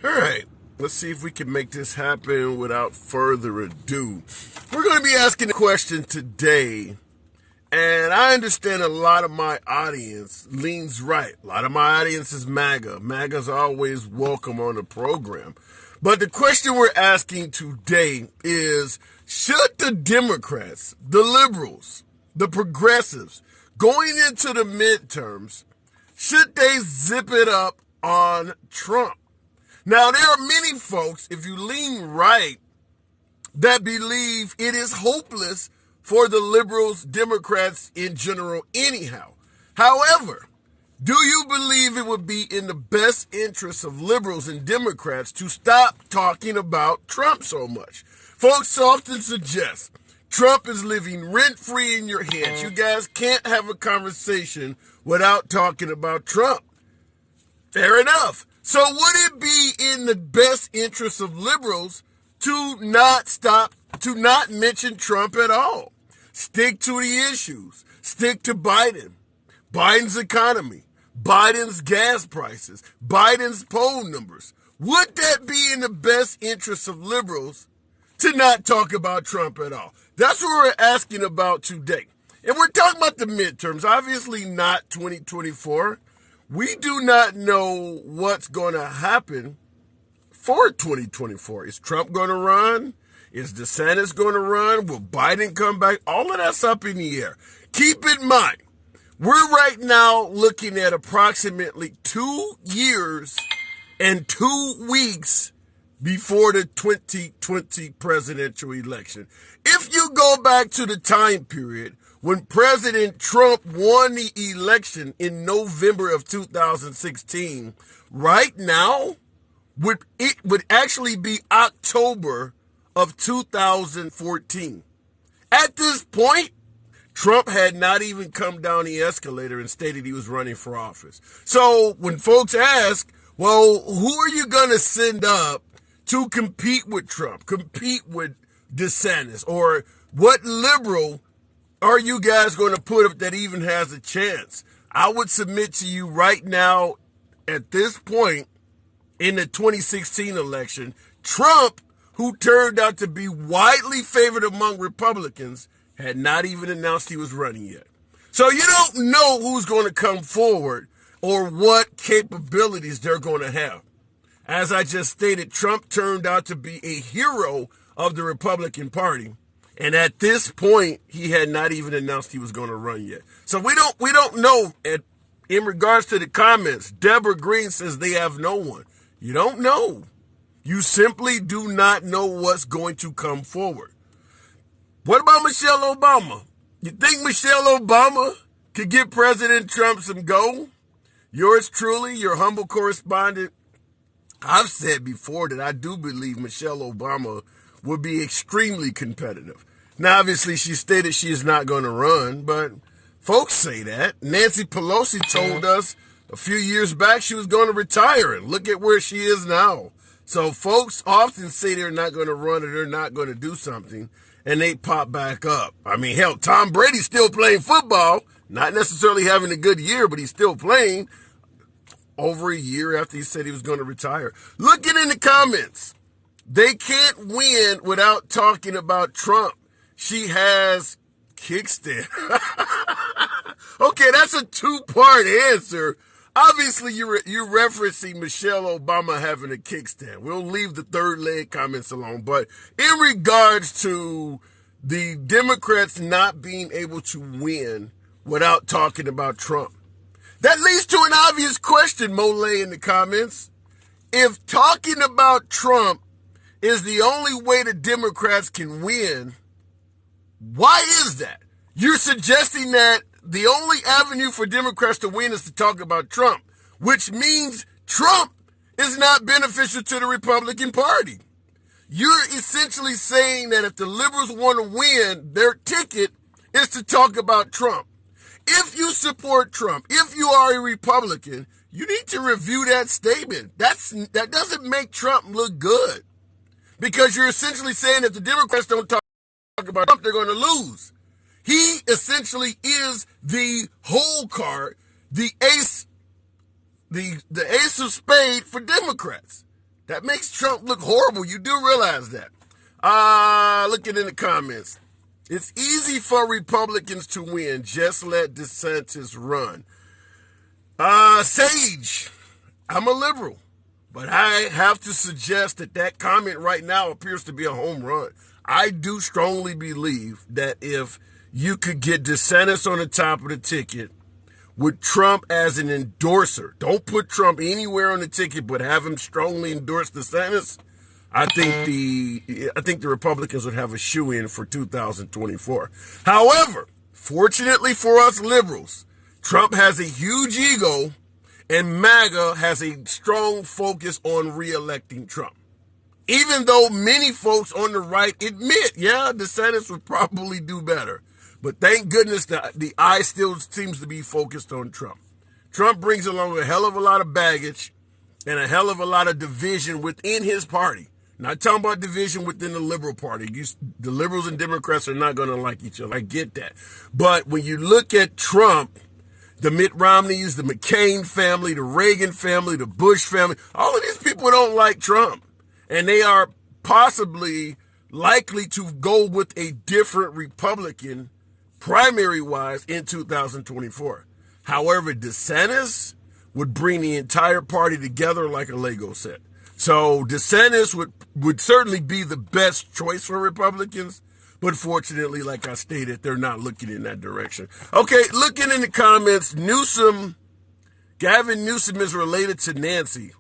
All right, let's see if we can make this happen without further ado. We're going to be asking a question today, and I understand a lot of my audience leans right. A lot of my audience is MAGA. MAGA's always welcome on the program. But the question we're asking today is, should the Democrats, the liberals, the progressives, going into the midterms, should they zip it up on Trump? Now, there are many folks, if you lean right, that believe it is hopeless for the liberals, Democrats in general anyhow. However, do you believe it would be in the best interest of liberals and Democrats to stop talking about Trump so much? Folks often suggest Trump is living rent-free in your heads. You guys can't have a conversation without talking about Trump. Fair enough. So would it be in the best interest of liberals to not mention Trump at all? Stick to the issues. Stick to Biden. Biden's economy. Biden's gas prices. Biden's poll numbers. Would that be in the best interest of liberals to not talk about Trump at all? That's what we're asking about today. And we're talking about the midterms, obviously not 2024. We do not know what's going to happen for 2024. Is Trump going to run? Is DeSantis going to run? Will Biden come back? All of that's up in the air. Keep in mind, we're right now looking at approximately 2 years and 2 weeks before the 2020 presidential election. If you go back to the time period when President Trump won the election in November of 2016, right now, it would actually be October of 2014. At this point, Trump had not even come down the escalator and stated he was running for office. So when folks ask, well, who are you going to send up to compete with Trump, compete with DeSantis, or what liberal are you guys going to put up that even has a chance? I would submit to you right now, at this point in the 2016 election, Trump, who turned out to be widely favored among Republicans, had not even announced he was running yet. So you don't know who's going to come forward or what capabilities they're going to have. As I just stated, Trump turned out to be a hero of the Republican Party. And at this point, he had not even announced he was going to run yet. So we don't know. In regards to the comments, Deborah Green says they have no one. You don't know. You simply do not know what's going to come forward. What about Michelle Obama? You think Michelle Obama could give President Trump some go? Yours truly, your humble correspondent. I've said before that I do believe Michelle Obama would be extremely competitive. Now, obviously, she stated she is not going to run, but folks say that. Nancy Pelosi told us a few years back she was going to retire, and look at where she is now. So folks often say they're not going to run or they're not going to do something, and they pop back up. I mean, hell, Tom Brady's still playing football, not necessarily having a good year, but he's still playing over a year after he said he was going to retire. Looking in the comments, they can't win without talking about Trump. She has kickstand. Okay, that's a two-part answer. Obviously, you're referencing Michelle Obama having a kickstand. We'll leave the third leg comments alone. But in regards to the Democrats not being able to win without talking about Trump, that leads to an obvious question, Mole, in the comments. If talking about Trump is the only way the Democrats can win, why is that? You're suggesting that the only avenue for Democrats to win is to talk about Trump, which means Trump is not beneficial to the Republican Party. You're essentially saying that if the liberals want to win, their ticket is to talk about Trump. If you support Trump, if you are a Republican, you need to review that statement. That doesn't make Trump look good, because you're essentially saying if the Democrats don't talk about Trump, they're going to lose. He essentially is the whole card, the ace of spade for Democrats. That makes Trump look horrible. You do realize that. Looking in the comments. It's easy for Republicans to win. Just let DeSantis run. Sage, I'm a liberal, but I have to suggest that comment right now appears to be a home run. I do strongly believe that if you could get DeSantis on the top of the ticket with Trump as an endorser, don't put Trump anywhere on the ticket, but have him strongly endorse DeSantis, I think the Republicans would have a shoe-in for 2024. However, fortunately for us liberals, Trump has a huge ego, and MAGA has a strong focus on re-electing Trump. Even though many folks on the right admit, yeah, DeSantis would probably do better. But thank goodness the eye still seems to be focused on Trump. Trump brings along a hell of a lot of baggage and a hell of a lot of division within his party. Not talking about division within the liberal party. The liberals and Democrats are not going to like each other. I get that. But when you look at Trump, the Mitt Romneys, the McCain family, the Reagan family, the Bush family, all of these people don't like Trump. And they are possibly likely to go with a different Republican primary-wise in 2024. However, DeSantis would bring the entire party together like a Lego set. So DeSantis would certainly be the best choice for Republicans. But fortunately, like I stated, they're not looking in that direction. Okay, looking in the comments, Gavin Newsom is related to Nancy.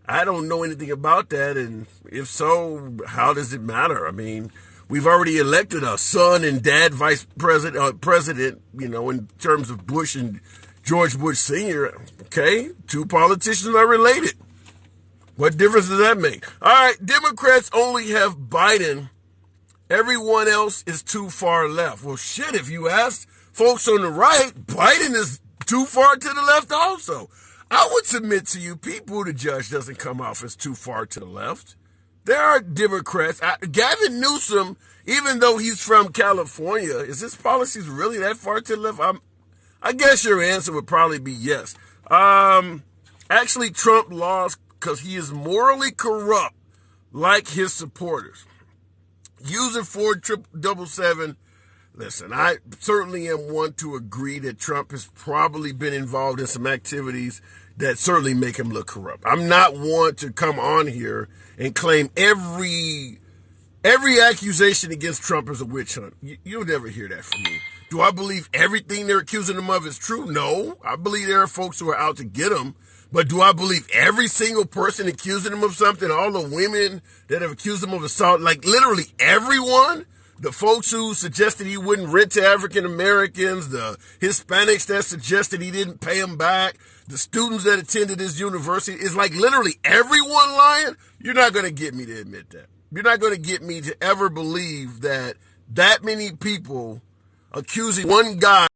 I don't know anything about that, and if so, how does it matter? I mean, we've already elected a son and dad vice president, in terms of Bush and George Bush Sr. Okay, two politicians are related. What difference does that make? All right, Democrats only have Biden. Everyone else is too far left. Well, shit, if you ask folks on the right, Biden is too far to the left also. I would submit to you, people, the judge doesn't come off as too far to the left. There are Democrats. Gavin Newsom, even though he's from California, is his policies really that far to the left? I guess your answer would probably be yes. Actually, Trump lost because he is morally corrupt like his supporters. Using Ford 777, listen, I certainly am one to agree that Trump has probably been involved in some activities that certainly make him look corrupt. I'm not one to come on here and claim every accusation against Trump is a witch hunt. You'll never hear that from me. Do I believe everything they're accusing him of is true? No. I believe there are folks who are out to get him. But do I believe every single person accusing him of something, all the women that have accused him of assault, like literally everyone? The folks who suggested he wouldn't rent to African Americans, the Hispanics that suggested he didn't pay them back, the students that attended his university, is like literally everyone lying? You're not going to get me to admit that. You're not going to get me to ever believe that many people accusing one guy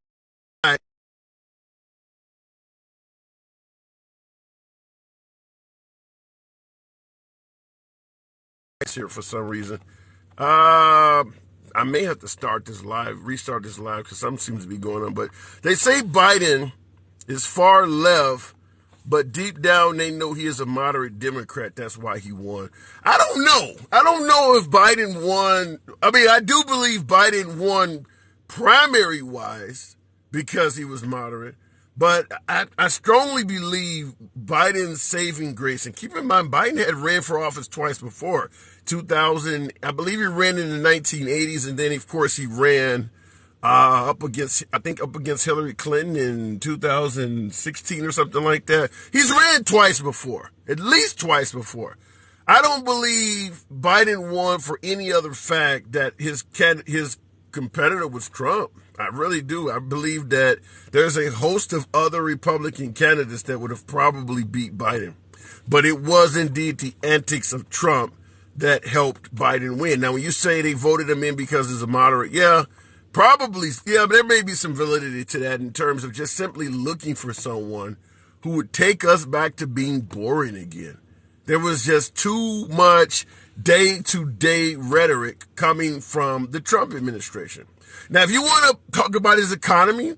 here for some reason. I may have to restart this live because something seems to be going on. But they say Biden is far left, but deep down they know he is a moderate Democrat. That's why he won. I don't know. I don't know if Biden won. I mean, I do believe Biden won primary-wise because he was moderate. But I strongly believe Biden's saving grace. And keep in mind, Biden had ran for office twice before. 2000, I believe he ran in the 1980s. And then, of course, he ran up against Hillary Clinton in 2016 or something like that. He's ran twice before, at least twice before. I don't believe Biden won for any other fact that his competitor was Trump. I really do. I believe that there's a host of other Republican candidates that would have probably beat Biden. But it was indeed the antics of Trump that helped Biden win. Now, when you say they voted him in because he's a moderate, probably, but there may be some validity to that in terms of just simply looking for someone who would take us back to being boring again. There was just too much day-to-day rhetoric coming from the Trump administration. Now, if you want to talk about his economy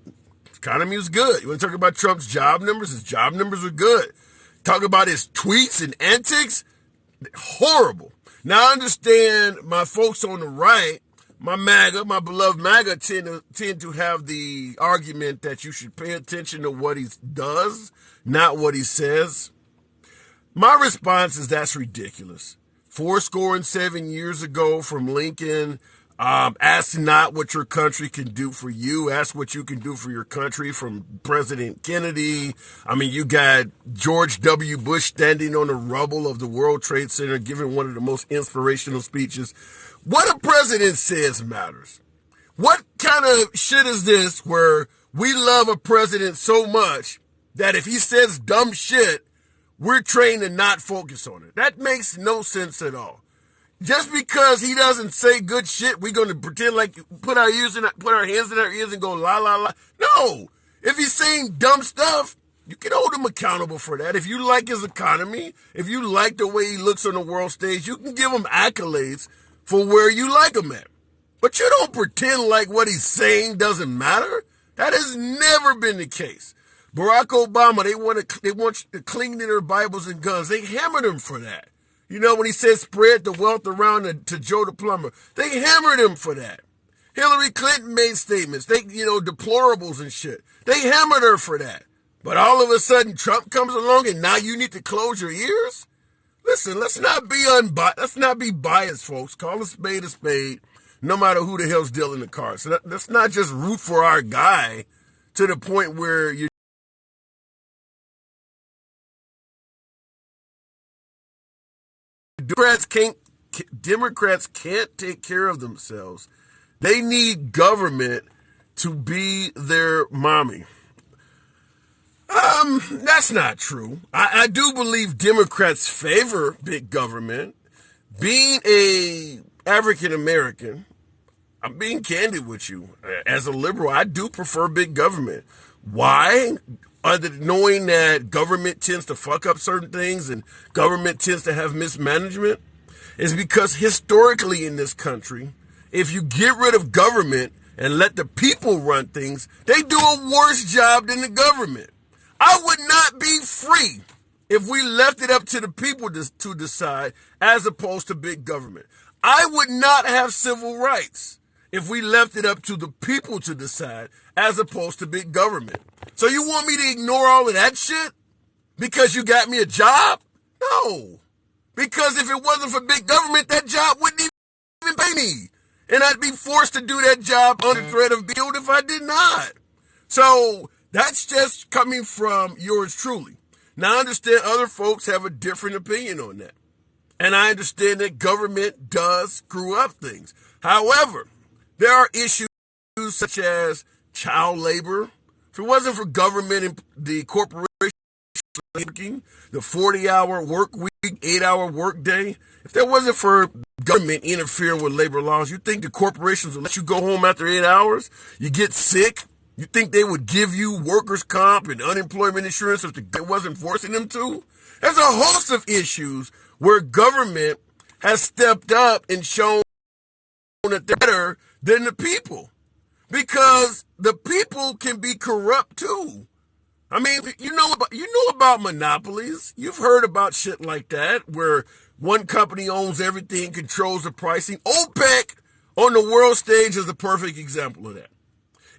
was good. You want to talk about Trump's job numbers? His job numbers were good. Talk about his tweets and antics? Horrible. Now I understand my folks on the right, my beloved MAGA tend to have the argument that you should pay attention to what he does, not what he says. My response is that's ridiculous. 7 years ago from Lincoln, ask not what your country can do for you. Ask what you can do for your country from President Kennedy. I mean, you got George W. Bush standing on the rubble of the World Trade Center giving one of the most inspirational speeches. What a president says matters. What kind of shit is this where we love a president so much that if he says dumb shit, we're trained to not focus on it? That makes no sense at all. Just because he doesn't say good shit, we're going to pretend like put our hands in our ears and go la la la. No. If he's saying dumb stuff, you can hold him accountable for that. If you like his economy, if you like the way he looks on the world stage, you can give him accolades for where you like him at. But you don't pretend like what he's saying doesn't matter. That has never been the case. Barack Obama, they want to cling to their Bibles and guns. They hammered him for that. You know, when he said spread the wealth around to Joe the plumber, they hammered him for that. Hillary Clinton made statements, deplorables and shit. They hammered her for that. But all of a sudden, Trump comes along and now you need to close your ears? Listen, let's not be biased, folks. Call a spade, no matter who the hell's dealing the cards. So let's not just root for our guy to the point where you Democrats can't take care of themselves. They need government to be their mommy. That's not true. I do believe Democrats favor big government. Being a African American, I'm being candid with you. As a liberal, I do prefer big government. Why? Other than knowing that government tends to fuck up certain things and government tends to have mismanagement, is because historically in this country, if you get rid of government and let the people run things, they do a worse job than the government. I would not be free if we left it up to the people to decide as opposed to big government. I would not have civil rights if we left it up to the people to decide as opposed to big government. So you want me to ignore all of that shit because you got me a job? No. Because if it wasn't for big government, that job wouldn't even pay me. And I'd be forced to do that job under threat of being killed if I did not. So that's just coming from yours truly. Now I understand other folks have a different opinion on that. And I understand that government does screw up things. However, there are issues such as child labor. If it wasn't for government and the corporation working, the 40-hour work week, 8-hour work day, if there wasn't for government interfering with labor laws, you think the corporations would let you go home after 8 hours? You get sick? You think they would give you workers' comp and unemployment insurance if the government wasn't forcing them to? There's a host of issues where government has stepped up and shown that they're better than the people. Because the people can be corrupt too. I mean, you know about monopolies. You've heard about shit like that, where one company owns everything, controls the pricing. OPEC on the world stage is a perfect example of that.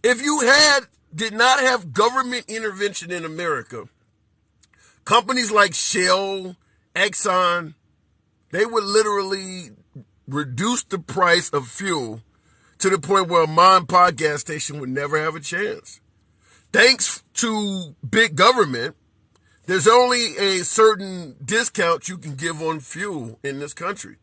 If you did not have government intervention in America, companies like Shell, Exxon, they would literally reduce the price of fuel to the point where a mom and pop gas station would never have a chance. Thanks to big government, there's only a certain discount you can give on fuel in this country.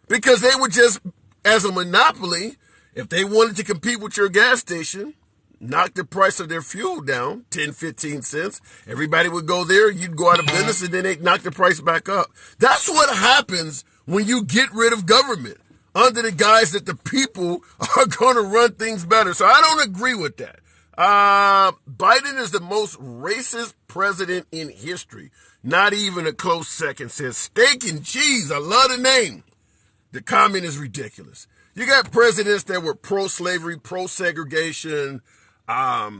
Because they would just, as a monopoly, if they wanted to compete with your gas station, knock the price of their fuel down 10, 15 cents. Everybody would go there. You'd go out of business and then they'd knock the price back up. That's what happens when you get rid of government under the guise that the people are going to run things better. So I don't agree with that. Biden is the most racist president in history. Not even a close second. Says steak and cheese. I love the name. The comment is ridiculous. You got presidents that were pro-slavery, pro-segregation. I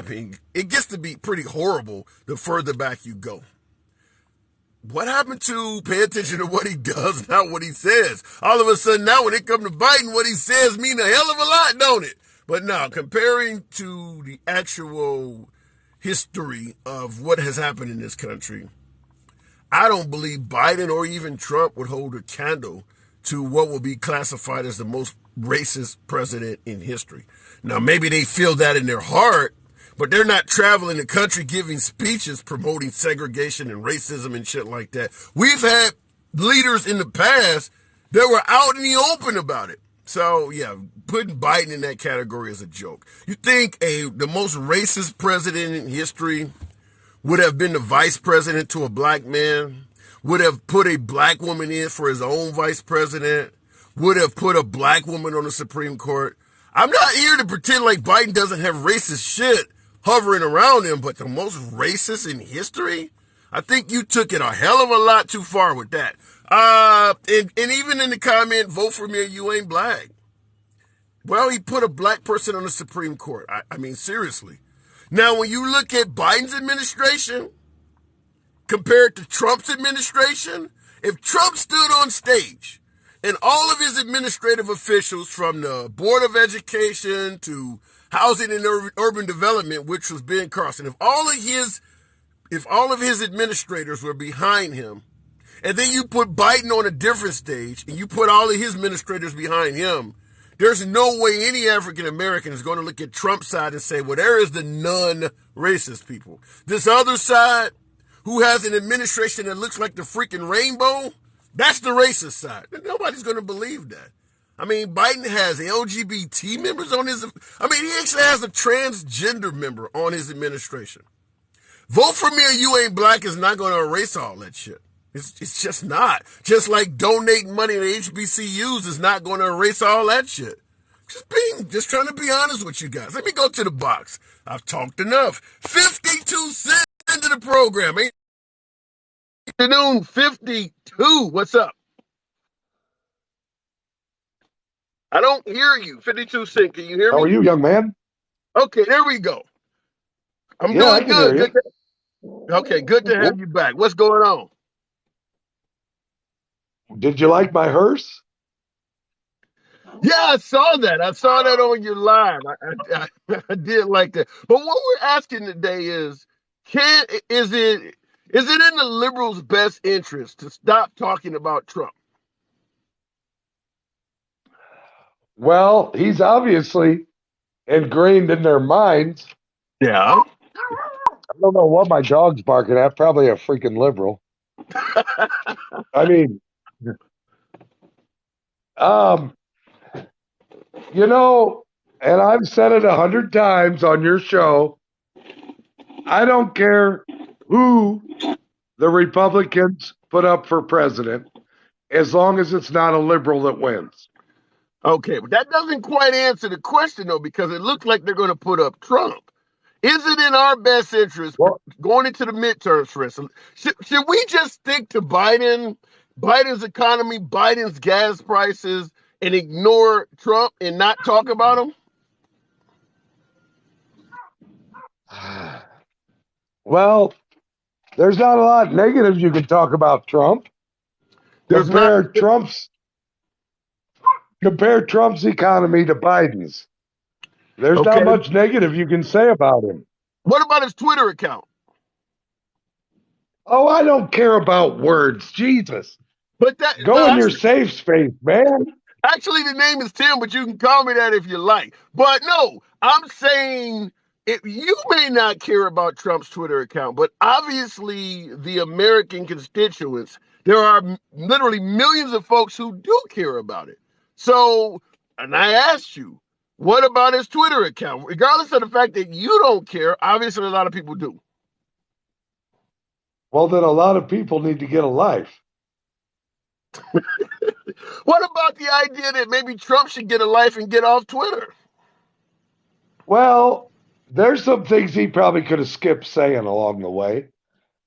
mean, it gets to be pretty horrible the further back you go. what happened to pay attention to what he does, not what he says? All of a sudden now when it comes to Biden, what he says mean a hell of a lot, don't it? But now, comparing to the actual history of what has happened in this country, I don't believe Biden or even Trump would hold a candle to what will be classified as the most racist president in history. Now, maybe they feel that in their heart, but they're not traveling the country giving speeches promoting segregation and racism and shit like that. We've had leaders in the past that were out in the open about it. So, yeah, putting Biden in that category is a joke. You think the most racist president in history would have been the vice president to a black man, would have put a black woman in for his own vice president, would have put a black woman on the Supreme Court? I'm not here to pretend like Biden doesn't have racist shit hovering around him, but the most racist in history? I think you took it a hell of a lot too far with that. And even in the comment, vote for me or you ain't black. Well, he put a black person on the Supreme Court. I mean, seriously. Now, when you look at Biden's administration compared to Trump's administration, if Trump stood on stage and all of his administrative officials from the Board of Education to Housing and Urban Development, which was Ben Carson, if all of his administrators were behind him, and then you put Biden on a different stage and you put all of his administrators behind him, there's no way any African American is going to look at Trump's side and say, well, there is the non-racist people. This other side, who has an administration that looks like the freaking rainbow, that's the racist side. Nobody's going to believe that. I mean, Biden has LGBT members on his, he actually has a transgender member on his administration. Vote for me or you ain't black is not going to erase all that shit. It's just not. Just like donating money to HBCUs is not going to erase all that shit. Just trying to be honest with you guys. Let me go to the box. I've talked enough. 52 cents into the program. Afternoon 52. What's up? I don't hear you. 52 cents. Can you hear me? How are you, young man? Okay, there we go. I'm doing good. Okay, good to have you back. What's going on? Did you like my hearse? Yeah, I saw that. I saw that on your live. I did like that. But what we're asking today is it in the liberals' best interest to stop talking about Trump? Well, he's obviously ingrained in their minds. Yeah. I don't know what my dog's barking at. Probably a freaking liberal. I mean, and I've said it 100 times on your show, I don't care who the Republicans put up for president, as long as it's not a liberal that wins. Okay, but that doesn't quite answer the question, though, because it looks like they're going to put up Trump. Is it in our best interest going into the midterms for us? Should we just stick to Biden's economy, Biden's gas prices, and ignore Trump and not talk about him? Well, there's not a lot negative you can talk about Trump. Compare Trump's economy to Biden's. There's not much negative you can say about him. What about his Twitter account? Oh, I don't care about words. Jesus. But go in your safe space, man. Actually, the name is Tim, but you can call me that if you like. But no, I'm saying you may not care about Trump's Twitter account, but obviously the American constituents, there are literally millions of folks who do care about it. So, and I asked you, what about his Twitter account? Regardless of the fact that you don't care, obviously a lot of people do. Well, then a lot of people need to get a life. What about the idea that maybe Trump should get a life and get off Twitter? Well, there's some things he probably could have skipped saying along the way.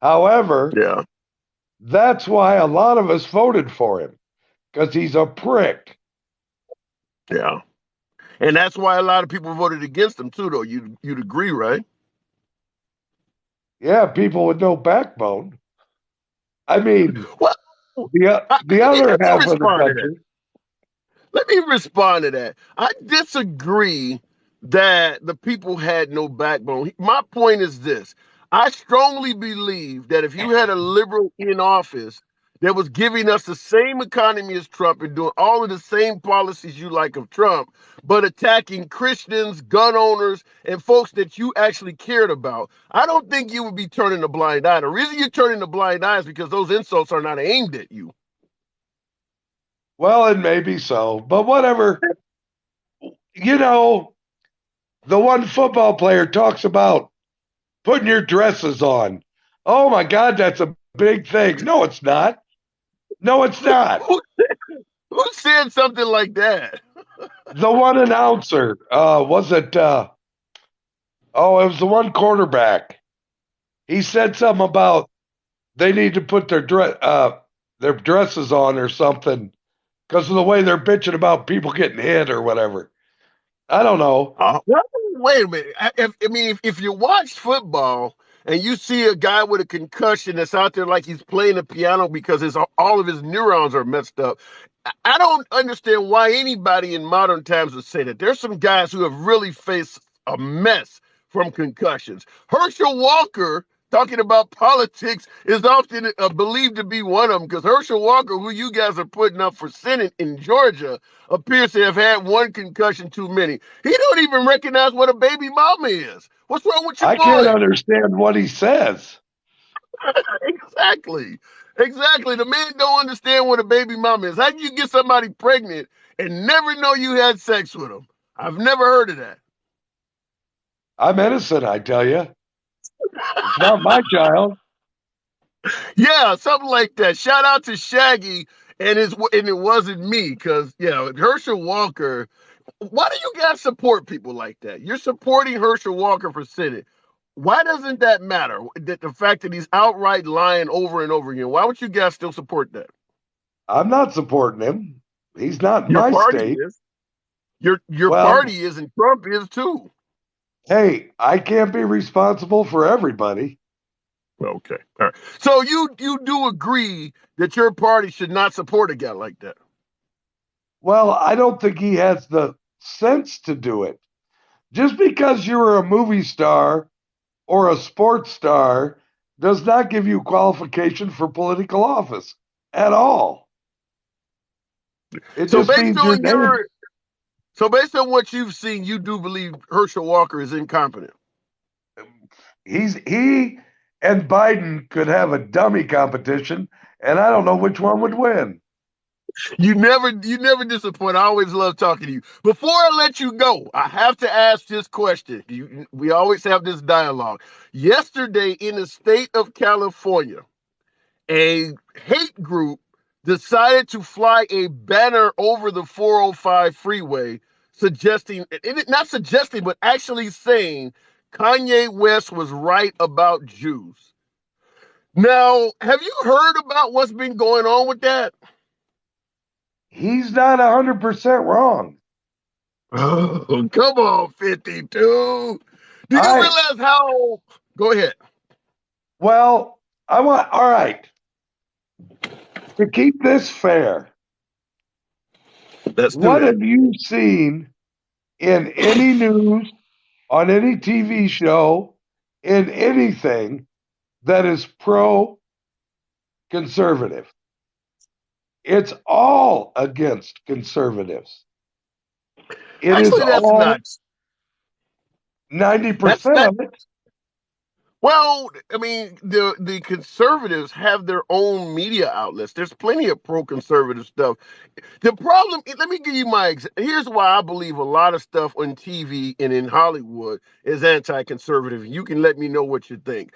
However, that's why a lot of us voted for him, because he's a prick. Yeah. And that's why a lot of people voted against him too, though. You'd agree, right? Yeah, people with no backbone. I mean, Well, the other let me half of the respond to that. country. Let me respond to that. I disagree that the people had no backbone. My point is this. I strongly believe that if you had a liberal in office that was giving us the same economy as Trump and doing all of the same policies you like of Trump, but attacking Christians, gun owners, and folks that you actually cared about, I don't think you would be turning a blind eye. The reason you're turning a blind eye is because those insults are not aimed at you. Well, it may be so, but whatever. You know, the one football player talks about putting your dresses on. Oh my God, that's a big thing. No, it's not. No, it's not. Who said something like that? The one announcer, was it, it was the one quarterback. He said something about they need to put their dresses on or something because of the way they're bitching about people getting hit or whatever. I don't know. Well, wait a minute. If you watch football and you see a guy with a concussion that's out there like he's playing the piano because all of his neurons are messed up, I don't understand why anybody in modern times would say that. There's some guys who have really faced a mess from concussions. Herschel Walker, talking about politics, is often believed to be one of them because Herschel Walker, who you guys are putting up for Senate in Georgia, appears to have had one concussion too many. He don't even recognize what a baby mama is. What's wrong with your I can't boy? understand what he says. Exactly. Exactly. The man don't understand what a baby mama is. How can you get somebody pregnant and never know you had sex with them? I've never heard of that. I'm innocent, I tell you. It's not my child. Yeah, something like that. Shout out to Shaggy and it wasn't me because Herschel Walker. Why do you guys support people like that? You're supporting Herschel Walker for Senate. Why doesn't that matter? That the fact that he's outright lying over and over again. Why would you guys still support that? I'm not supporting him. He's not in Your my party state. is. Your Well, party is, and Trump is too. hey, I can't be responsible for everybody. Okay, all right. So you do agree that your party should not support a guy like that? Well, I don't think he has the sense to do it. Just because you're a movie star or a sports star does not give you qualification for political office at all. It So just based means your on name. what you've seen, you do believe Herschel Walker is incompetent. He and Biden could have a dummy competition, and I don't know which one would win. You never disappoint. I always love talking to you. Before I let you go, I have to ask this question. We always have this dialogue. Yesterday, in the state of California, a hate group decided to fly a banner over the 405 freeway, not suggesting, but actually saying Kanye West was right about Jews. Now, have you heard about what's been going on with that? He's not 100% wrong. Oh, come on, 52. Do you I realize how? Go ahead. Well, all right, to keep this fair, Let's do what that. have you seen in any news, on any TV show, in anything that is pro conservative? It's all against conservatives. It is Actually, that's all nuts. That's 90% that. of it. Well, I mean, the conservatives have their own media outlets. There's plenty of pro-conservative stuff. The problem, let me give you here's why I believe a lot of stuff on TV and in Hollywood is anti-conservative. You can let me know what you think.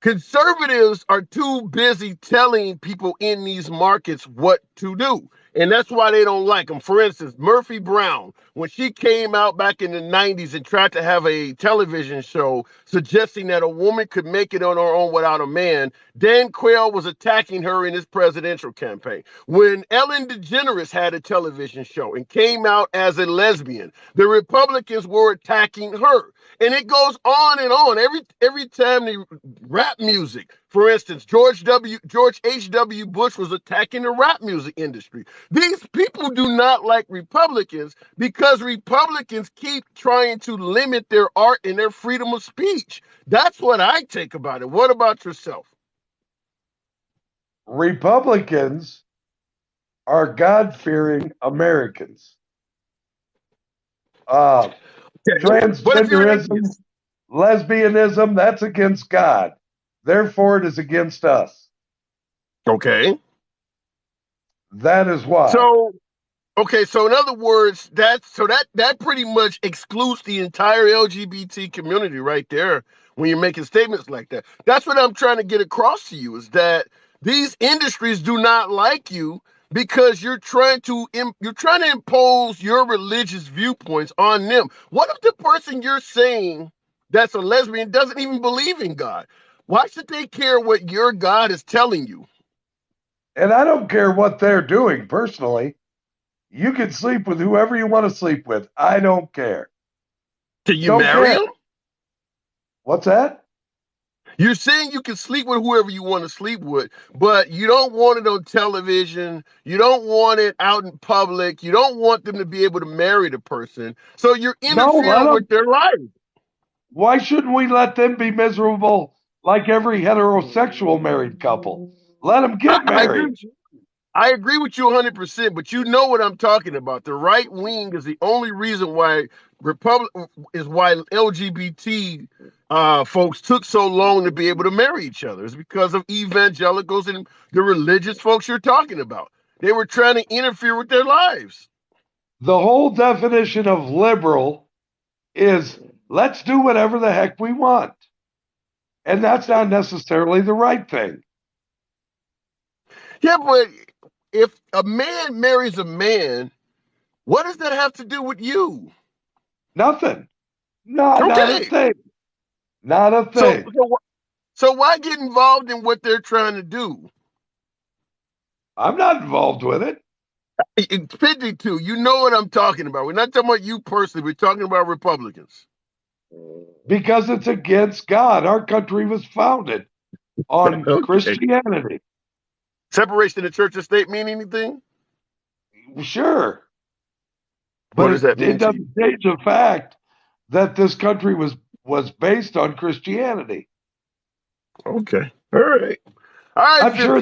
Conservatives are too busy telling people in these markets what to do. And that's why they don't like them. For instance, Murphy Brown, when she came out back in the 90s and tried to have a television show suggesting that a woman could make it on her own without a man, Dan Quayle was attacking her in his presidential campaign. When Ellen DeGeneres had a television show and came out as a lesbian, the Republicans were attacking her. And it goes on and on. Every time they rap music, for instance, George H.W. Bush was attacking the rap music industry. These people do not like Republicans because Republicans keep trying to limit their art and their freedom of speech. That's what I take about it. What about yourself? Republicans are God-fearing Americans. Okay. But if you're an Transgenderism, atheist, lesbianism, that's against God. Therefore, it is against us. okay. That is why. So so in other words, that pretty much excludes the entire LGBT community right there when you're making statements like that. That's what I'm trying to get across to you, is that these industries do not like you because you're trying to impose your religious viewpoints on them. What if the person you're saying that's a lesbian doesn't even believe in God? Why should they care what your God is telling you? And I don't care what they're doing personally. You can sleep with whoever you want to sleep with. I don't care. Can you marry him? What's that? You're saying you can sleep with whoever you want to sleep with, but you don't want it on television. You don't want it out in public. You don't want them to be able to marry the person. So you're interfering with their life. Why shouldn't we let them be miserable like every heterosexual married couple? Let them get married. I agree with you 100%, but you know what I'm talking about. The right wing is the only reason why LGBT folks took so long to be able to marry each other. It's because of evangelicals and the religious folks you're talking about. They were trying to interfere with their lives. The whole definition of liberal is let's do whatever the heck we want. And that's not necessarily the right thing. Yeah, but if a man marries a man, what does that have to do with you? Nothing. Not a thing. Not a thing. So why get involved in what they're trying to do? I'm not involved with it. 52, you know what I'm talking about. We're not talking about you personally. We're talking about Republicans. Because it's against God. Our country was founded on Christianity. Separation of church and state mean anything? Sure. But what does that mean? It doesn't change the fact that this country was based on Christianity. Okay. All right. I'm 52. Sure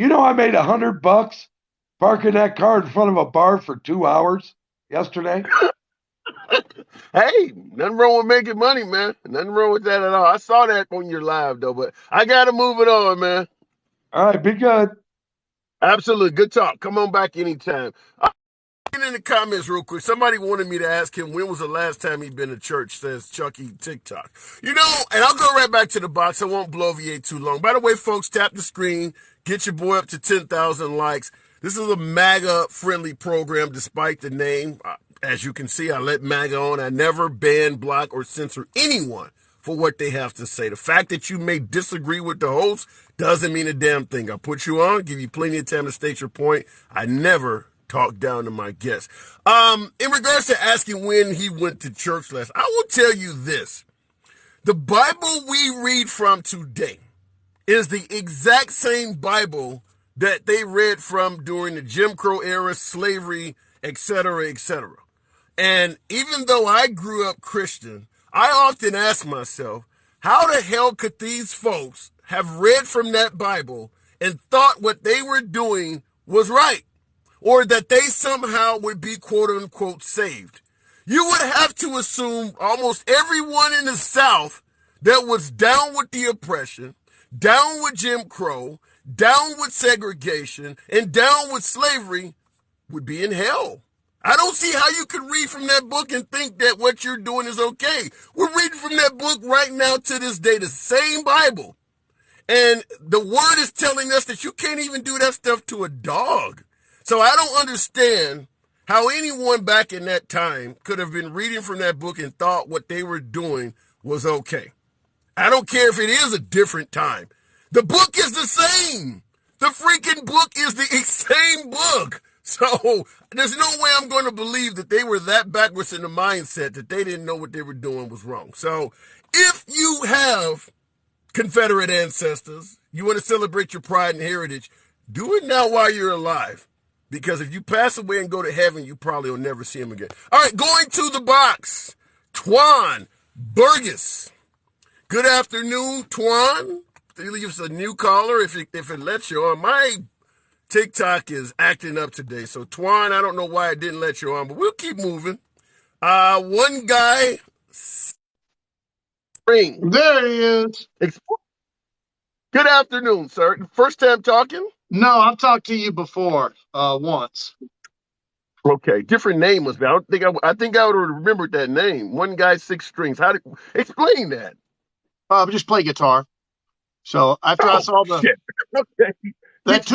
that I made $100 parking that car in front of a bar for 2 hours yesterday. Hey, nothing wrong with making money, man. Nothing wrong with that at all. I saw that on your live, though, but I got to move it on, man. All right, be good. Absolutely. Good talk. Come on back anytime. In the comments real quick, somebody wanted me to ask him when was the last time he'd been to church, says Chucky TikTok. And I'll go right back to the box. I won't bloviate too long. By the way, folks, tap the screen. Get your boy up to 10,000 likes. This is a MAGA-friendly program despite the name. As you can see, I let MAGA on. I never ban, block, or censor anyone for what they have to say. The fact that you may disagree with the host doesn't mean a damn thing. I put you on, give you plenty of time to state your point. I never talk down to my guests. In regards to asking when he went to church last, I will tell you this. The Bible we read from today is the exact same Bible that they read from during the Jim Crow era, slavery, etc., etc. And even though I grew up Christian, I often ask myself, how the hell could these folks have read from that Bible and thought what they were doing was right? Or that they somehow would be quote unquote saved? You would have to assume almost everyone in the South that was down with the oppression, down with Jim Crow, down with segregation, and down with slavery would be in hell. I don't see how you could read from that book and think that what you're doing is okay. We're reading from that book right now to this day, the same Bible. And the word is telling us that you can't even do that stuff to a dog. So I don't understand how anyone back in that time could have been reading from that book and thought what they were doing was okay. I don't care if it is a different time. The book is the same. The freaking book is the same book. So there's no way I'm going to believe that they were that backwards in the mindset that they didn't know what they were doing was wrong. So if you have Confederate ancestors, you want to celebrate your pride and heritage, do it now while you're alive. Because if you pass away and go to heaven, you probably will never see him again. All right, going to the box. Twan Burgess. Good afternoon, Twan. It's a new caller if it lets you on. My TikTok is acting up today. So, Twan, I don't know why it didn't let you on, but we'll keep moving. One guy, Spring. There he is. Good afternoon, sir. First time talking? No, I've talked to you before, once. Okay, different name was. I think I would have remembered that name. One guy, six strings. Explain that? I just play guitar. So after I saw that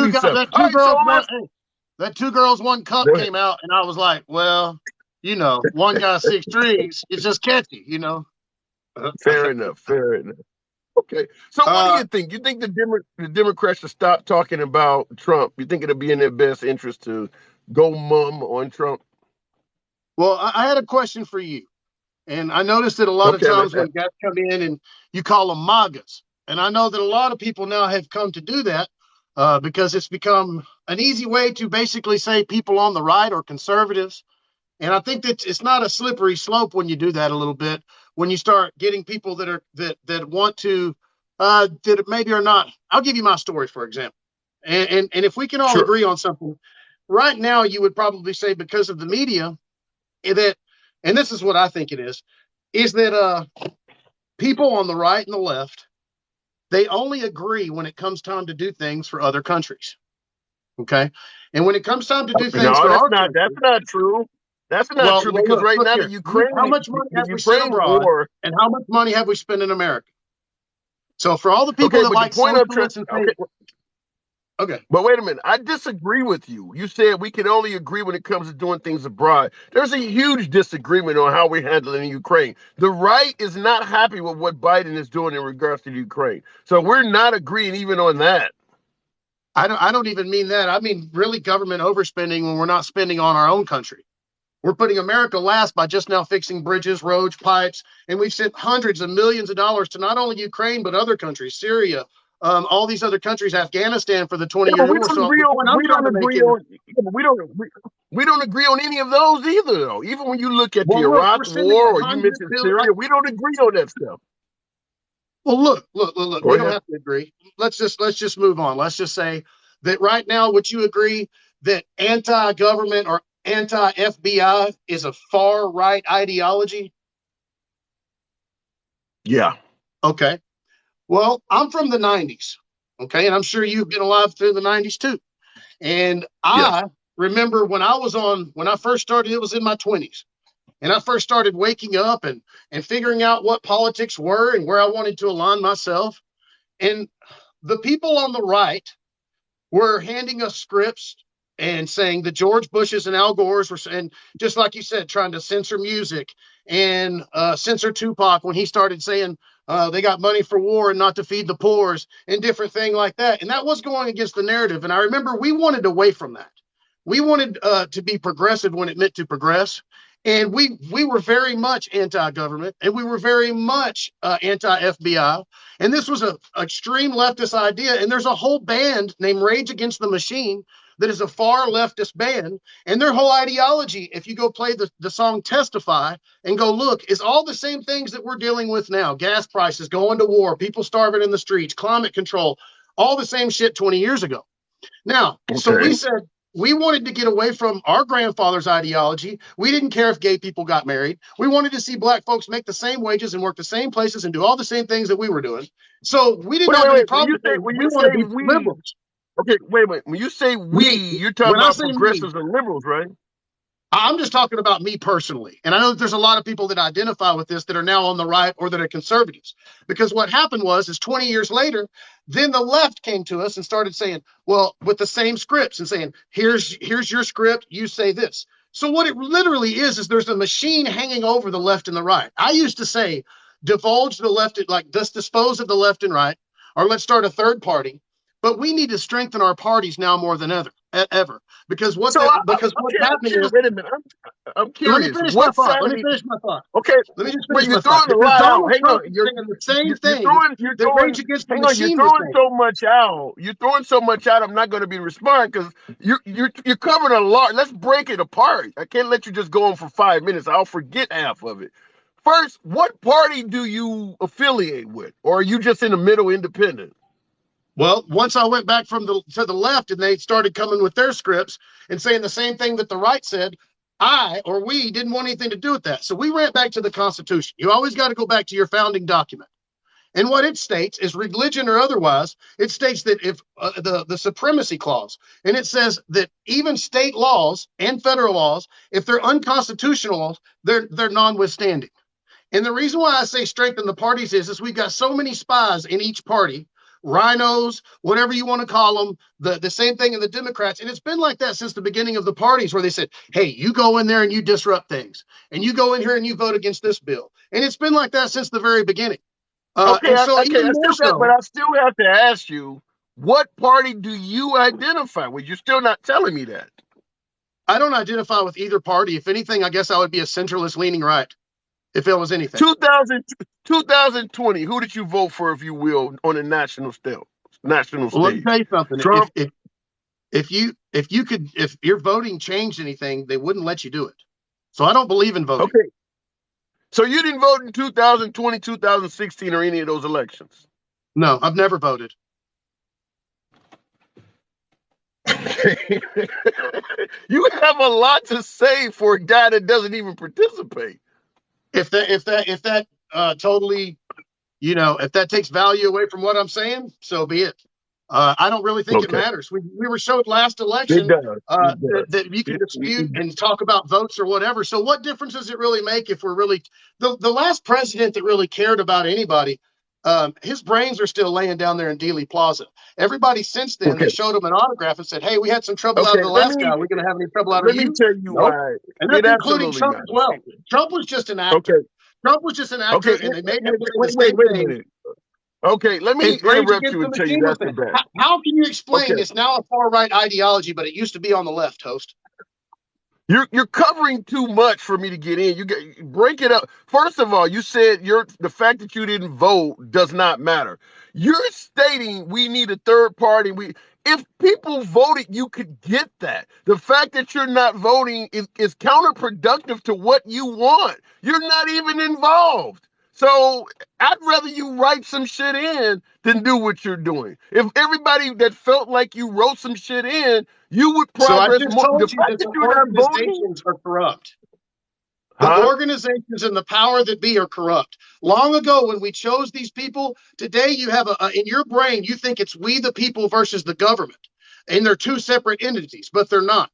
two girls, one cup came out, and I was like, well, one guy, six strings. It's just catchy, Fair enough. Okay. So what do you think? You think the Democrats should stop talking about Trump? You think it'll be in their best interest to go mum on Trump? Well, I had a question for you. And I noticed that a lot of times when guys come in and you call them MAGAs, and I know that a lot of people now have come to do that because it's become an easy way to basically say people on the right or conservatives. And I think that it's not a slippery slope when you do that a little bit, when you start getting people that want to, that maybe are not. I'll give you my story, for example. And if we can all agree on something, right now you would probably say because of the media that, and this is what I think it is that people on the right and the left, they only agree when it comes time to do things for other countries. Okay? And when it comes time to do things for our country, that's not true. That's not true because right now the Ukraine, how much money have we spent abroad, and how much money have we spent in America? So for all the people that like socialists and okay. But wait a minute. I disagree with you. You said we can only agree when it comes to doing things abroad. There's a huge disagreement on how we're handling Ukraine. The right is not happy with what Biden is doing in regards to Ukraine. So we're not agreeing even on that. I don't even mean that. I mean really government overspending when we're not spending on our own country. We're putting America last by just now fixing bridges, roads, pipes, and we've sent hundreds of millions of dollars to not only Ukraine but other countries, Syria, all these other countries, Afghanistan for the 20-year war. We don't agree on any of those either, though. Even when you look at the Iraq War or you mentioned Syria, we don't agree on that stuff. Well, look. We don't have to agree. Let's just move on. Let's just say that right now, would you agree that anti-government or anti-FBI is a far right ideology? Yeah. Okay. Well, I'm from the 90s, okay, and I'm sure you've been alive through the 90s too. And I remember when I first started, it was in my 20s, and I first started waking up and figuring out what politics were and where I wanted to align myself. And the people on the right were handing us scripts and saying that George Bush's and Al Gore's were, and just like you said, trying to censor music and censor Tupac when he started saying they got money for war and not to feed the poor and different thing like that. And that was going against the narrative. And I remember we wanted away from that. We wanted to be progressive when it meant to progress. And we were very much anti-government, and we were very much anti-FBI. And this was an extreme leftist idea. And there's a whole band named Rage Against the Machine that is a far leftist band. And their whole ideology, if you go play the song Testify and go look, is all the same things that we're dealing with now. Gas prices, going to war, people starving in the streets, climate control, all the same shit 20 years ago. Now, So we said, we wanted to get away from our grandfather's ideology. We didn't care if gay people got married. We wanted to see black folks make the same wages and work the same places and do all the same things that we were doing. So we didn't have any problem. When you say we, liberals. Okay, wait a minute. When you say we, you're talking about progressives and liberals, right? I'm just talking about me personally. And I know that there's a lot of people that identify with this that are now on the right or that are conservatives. Because what happened is 20 years later, then the left came to us and started saying, well, with the same scripts and saying, here's your script, you say this. So what it literally is there's a machine hanging over the left and the right. I used to say, divulge the left, like let's dispose of the left and right, or let's start a third party. But we need to strengthen our parties now more than ever. ever. Because what's So happening is, wait a minute. I'm let me curious. finish my What thought. Saturday? Okay, let me just But finish you're my thought. throwing a Because lot out. Donald Hang Trump on, is saying the same you're thing that Rage Against the hang on. You're Machine was throwing saying. so much out. You're throwing so much out. I'm not going to be responding because you're covering a lot. Let's break it apart. I can't let you just go on for 5 minutes. I'll forget half of it. First, what party do you affiliate with, or are you just in the middle, independent? Well, once I went back to the left and they started coming with their scripts and saying the same thing that the right said, we didn't want anything to do with that. So we went back to the Constitution. You always got to go back to your founding document. And what it states is, religion or otherwise, it states that if the supremacy clause, and it says that even state laws and federal laws, if they're unconstitutional, they're non-withstanding. And the reason why I say strengthen the parties is we've got so many spies in each party, rhinos, whatever you want to call them, the same thing in the Democrats. And it's been like that since the beginning of the parties, where they said, hey, you go in there and you disrupt things, and you go in here and you vote against this bill. And it's been like that since the very beginning. Okay, and so even more so, but I still have to ask you, what party do you identify with? You're still not telling me that. I don't identify with either party. If anything, I guess I would be a centralist leaning right, if it was anything. 2020, who did you vote for, if you will, on a national stage? Well, let me tell you something. Trump. If your voting changed anything, they wouldn't let you do it. So I don't believe in voting. Okay. So you didn't vote in 2020, 2016, or any of those elections? No, I've never voted. You have a lot to say for a guy that doesn't even participate. If that totally, if that takes value away from what I'm saying, so be it. I don't really think it matters. We were showed last election that you can dispute and talk about votes or whatever. So what difference does it really make if we're really the last president that really cared about anybody? His brains are still laying down there in Dealey Plaza. Everybody since then, they showed him an autograph and said, hey, we had some trouble out of the last guy. We're going to have any trouble out of you? Let me tell you why. And that's including Trump as well. Trump was just an actor. Trump was just an actor, and they made him say the same thing. Okay, let me interrupt you and tell you that's the best. How can you explain it's now a far-right ideology, but it used to be on the left, host? You're covering too much for me to get in. Break it up. First of all, you said the fact that you didn't vote does not matter. You're stating we need a third party. If people voted, you could get that. The fact that you're not voting is counterproductive to what you want. You're not even involved. So I'd rather you write some shit in than do what you're doing. If everybody that felt like you wrote some shit in, you would progress more. So I just told you that the organizations are corrupt. The organizations and the power that be are corrupt. Long ago, when we chose these people, today you have in your brain, you think it's we the people versus the government. And they're two separate entities, but they're not.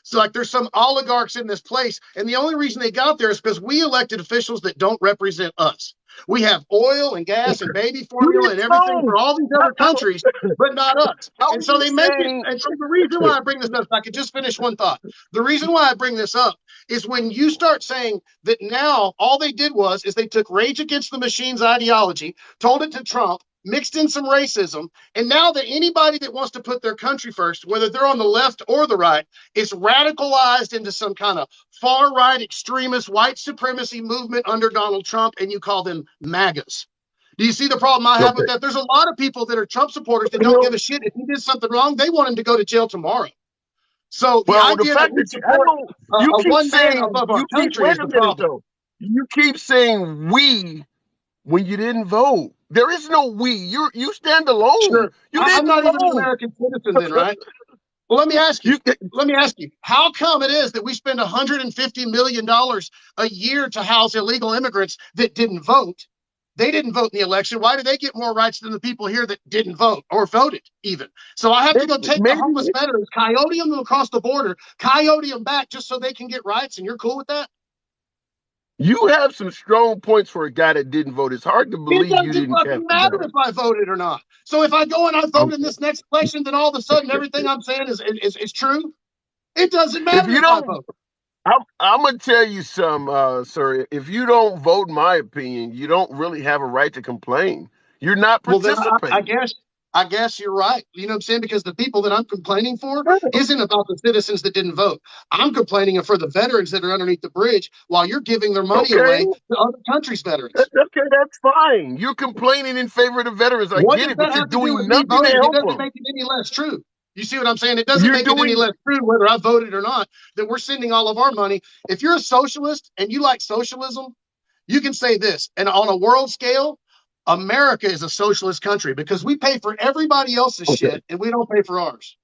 So like there's some oligarchs in this place, and the only reason they got there is because we elected officials that don't represent us. We have oil and gas and baby formula and everything for all these other countries, but not us. And so they make it. And so the reason why I bring this up, if I could just finish one thought. The reason why I bring this up is when you start saying that now all they did is they took Rage Against the Machine's ideology, told it to Trump, mixed in some racism, and now that anybody that wants to put their country first, whether they're on the left or the right, is radicalized into some kind of far-right extremist white supremacy movement under Donald Trump, and you call them MAGAs. Do you see the problem I have with that? There's a lot of people that are Trump supporters that don't give a shit. If he did something wrong, they want him to go to jail tomorrow. So the idea that we support one man above our country is the problem. You keep saying we when you didn't vote. There is no we. You stand alone. Sure. I'm not even an American citizen then, right? Well, let me ask you. How come it is that we spend $150 million a year to house illegal immigrants that didn't vote? They didn't vote in the election. Why do they get more rights than the people here that didn't vote or voted even? So I have to go take the homeless veterans, coyote them across the border, coyote them back just so they can get rights, and you're cool with that? You have some strong points for a guy that didn't vote. It's hard to believe you didn't. It doesn't matter if I voted or not. So if I go and I vote in this next election, then all of a sudden everything I'm saying is true. It doesn't matter if I vote. I'm gonna tell you some, sir. If you don't vote, in my opinion, you don't really have a right to complain. You're not participating. Well, I guess you're right. You know what I'm saying? Because the people that I'm complaining for isn't about the citizens that didn't vote. I'm complaining for the veterans that are underneath the bridge while you're giving their money Okay, away to other countries' veterans. okay, that's fine. You're complaining in favor of the veterans. I What get does it, that but you're have to do doing with me nothing to voting? It help doesn't them. make it any less true. You see what I'm saying? It doesn't You're make it any doing less true whether I voted or not that we're sending all of our money. If you're a socialist and you like socialism, you can say this. And on a world scale, America is a socialist country because we pay for everybody else's okay. shit and we don't pay for ours.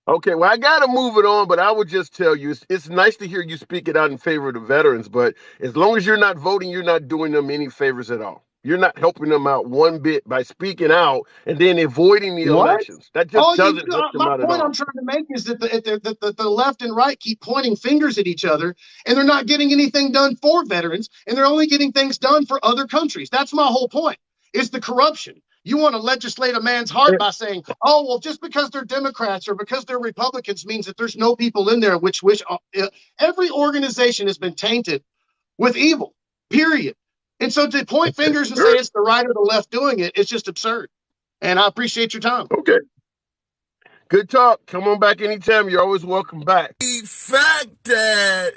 Okay, well, I got to move it on, but I would just tell you it's nice to hear you speak it out in favor of the veterans, but as long as you're not voting, you're not doing them any favors at all. You're not helping them out one bit by speaking out and then avoiding the What? elections. That just All you doesn't do, help them my out at point I'm all. trying to make is that the left and right keep pointing fingers at each other and they're not getting anything done for veterans and they're only getting things done for other countries. That's my whole point. Is the corruption. You want to legislate a man's heart by saying, oh, well, just because they're Democrats or because they're Republicans means that there's no people in there which wish every organization has been tainted with evil, period. And so to point fingers and say it's the right or the left doing it, it's just absurd. And I appreciate your time. Okay. Good talk. Come on back anytime. You're always welcome back. The fact that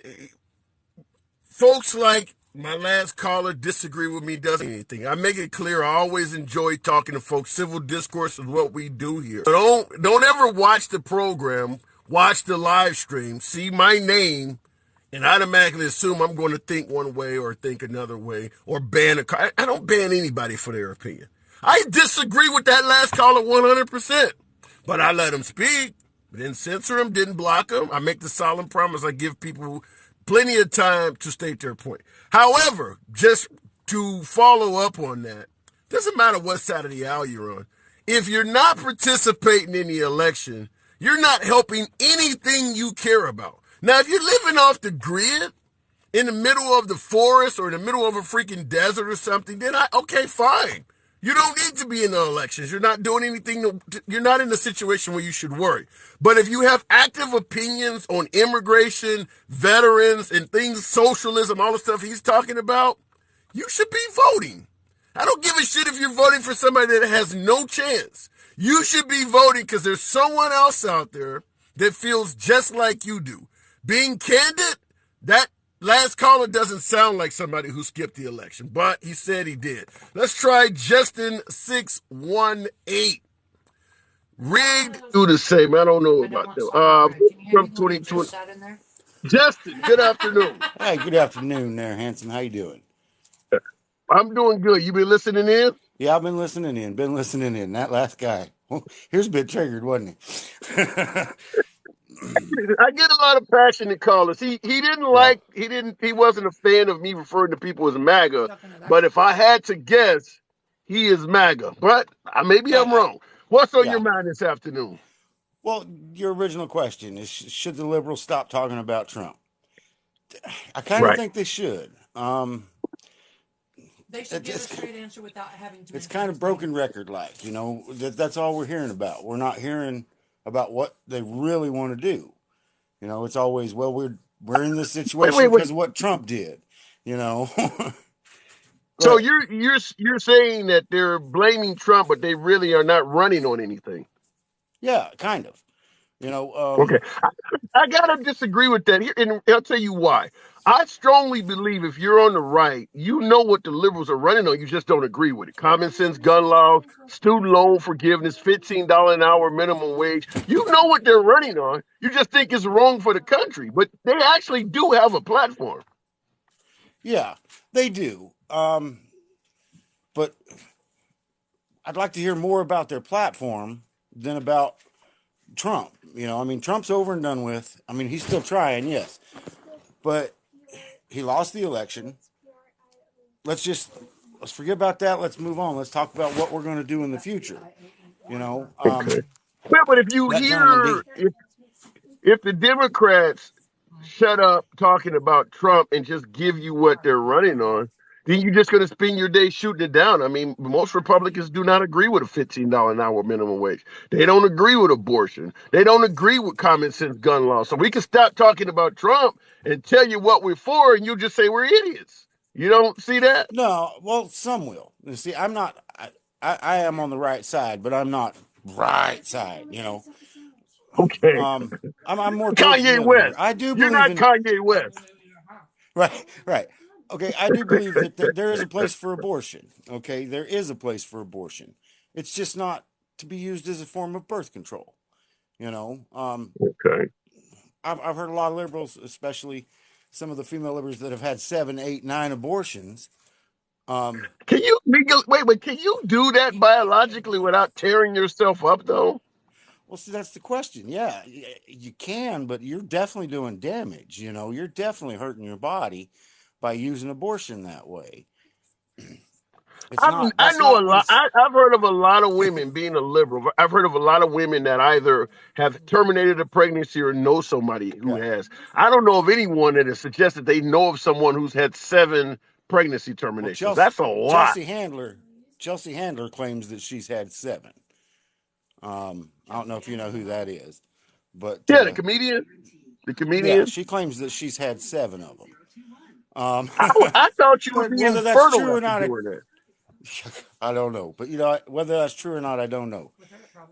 folks like my last caller disagree with me doesn't mean anything. I make it clear I always enjoy talking to folks. Civil discourse is what we do here. Don't ever watch the program, watch the live stream, see my name, and automatically assume I'm going to think one way or think another way or ban a car. I don't ban anybody for their opinion. I disagree with that last caller 100%, but I let him speak. Didn't censor him, didn't block him. I make the solemn promise I give people plenty of time to state their point. However, just to follow up on that, doesn't matter what side of the aisle you're on. If you're not participating in the election, you're not helping anything you care about. Now, if you're living off the grid in the middle of the forest or in the middle of a freaking desert or something, then okay, fine. You don't need to be in the elections. You're not doing anything. You're not in a situation where you should worry. But if you have active opinions on immigration, veterans, and things, socialism, all the stuff he's talking about, you should be voting. I don't give a shit if you're voting for somebody that has no chance. You should be voting because there's someone else out there that feels just like you do. Being candid, that last caller doesn't sound like somebody who skipped the election, but he said he did. Let's try Justin 618. Rigged do the same. I don't know about them. From 2020. Justin, good afternoon. Hey, good afternoon there, Hanson. How you doing? I'm doing good. You been listening in? Yeah, I've been listening in. That last guy, here's a bit triggered, wasn't he? I get a lot of passionate callers. He wasn't a fan of me referring to people as MAGA. But if I had to guess, he is MAGA. But maybe I'm wrong. What's on your mind this afternoon? Well, your original question is: should the liberals stop talking about Trump? I kind of think they should. They should give a straight answer without having to. It's kind of broken record, like that's all we're hearing about. We're not hearing about what they really want to do. It's always, well, we're in this situation because of what Trump did. So you're saying that they're blaming Trump, but they really are not running on anything. Yeah, kind of. Okay, I gotta disagree with that here, and I'll tell you why. I strongly believe if you're on the right, you know what the liberals are running on. You just don't agree with it. Common sense gun laws, student loan forgiveness, $15 an hour minimum wage. You know what they're running on. You just think it's wrong for the country, but they actually do have a platform. Yeah, they do. But I'd like to hear more about their platform than about Trump. Trump's over and done with. He's still trying, yes, but he lost the election. Let's forget about that. Let's move on. Let's talk about what we're going to do in the future. Okay. But if you hear, if the Democrats shut up talking about Trump and just give you what they're running on, then you're just going to spend your day shooting it down. Most Republicans do not agree with a $15 an hour minimum wage. They don't agree with abortion. They don't agree with common sense gun laws. So we can stop talking about Trump and tell you what we're for, and you just say we're idiots. You don't see that? No, well, some will. You see, I I am on the right side, but I'm not right side. You know, Okay. I'm more towards the Kanye middle here. West. I do You're believe not in Kanye West. right, right. Okay, I do believe that there is a place for abortion. Okay, there is a place for abortion. It's just not to be used as a form of birth control. You know, Okay. I've heard a lot of liberals, especially some of the female liberals that have had 7, 8, 9 abortions. Can you wait? Can you do that biologically without tearing yourself up, though? Well, see, that's the question. Yeah, you can, but you're definitely doing damage. You know, you're definitely hurting your body by using abortion that way. It's not. I That's know a not what lot. it's. I've heard of a lot of women being a liberal. I've heard of a lot of women that either have terminated a pregnancy or know somebody who Yeah. has. I don't know of anyone that has suggested they know of someone who's had 7 pregnancy Well, terminations. That's a lot. Chelsea Handler claims that she's had 7. I don't know if you know who that is, but Yeah, the comedian. The yeah, comedian. she claims that she's had 7 of them. I thought you were being Whether that's fertile true or after not, doing that. I don't know. But you know, whether that's true or not, I don't know.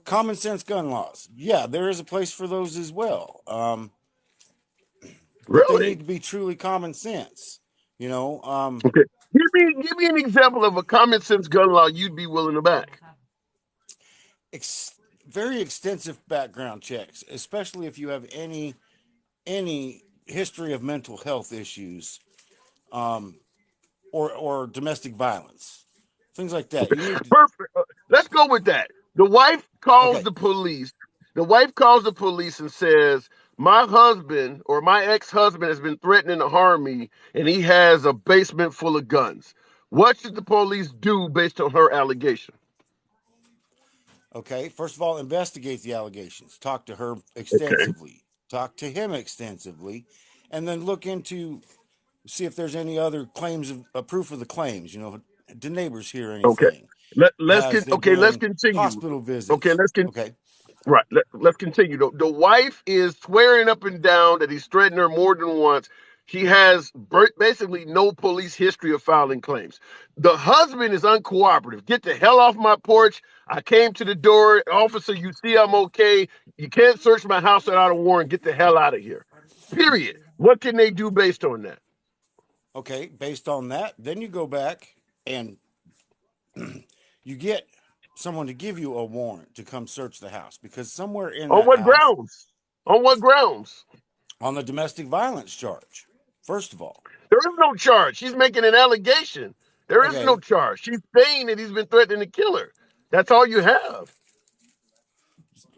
Common sense gun laws. Yeah, there is a place for those as well. But they Really? need to be truly common sense. You know, Okay. Give me an example of a common sense gun law you'd be willing to back. very extensive background checks, especially if you have any history of mental health issues, or domestic violence, things like that. You need to, Perfect. Let's go with that. The wife calls okay, the police. The wife calls the police and says, "My husband or my ex-husband has been threatening to harm me, and he has a basement full of guns." What should the police do based on her allegation? okay. First of all, investigate the allegations. Talk to her Okay. extensively. Talk to him extensively, and then look into see if there's any other claims of proof of the claims. You know, do neighbors hear Okay. anything? Has there Let's been continue. hospital Okay, visits? Okay, right. Let's continue. The wife is swearing up and down that he's threatened her more than once. He has basically no police history of filing claims. The husband is uncooperative. Get the hell off my porch. I came to the door. Officer, you see I'm okay. You can't search my house without a warrant. Get the hell out of here. Period. What can they do based on that? okay. Based on that, then you go back and you get someone to give you a warrant to come search the house because somewhere in On that what house, grounds? On what grounds? on the domestic violence charge, first of all. There is no charge. She's making an allegation. There is no Okay, charge. She's saying that he's been threatening to kill her. That's all you have.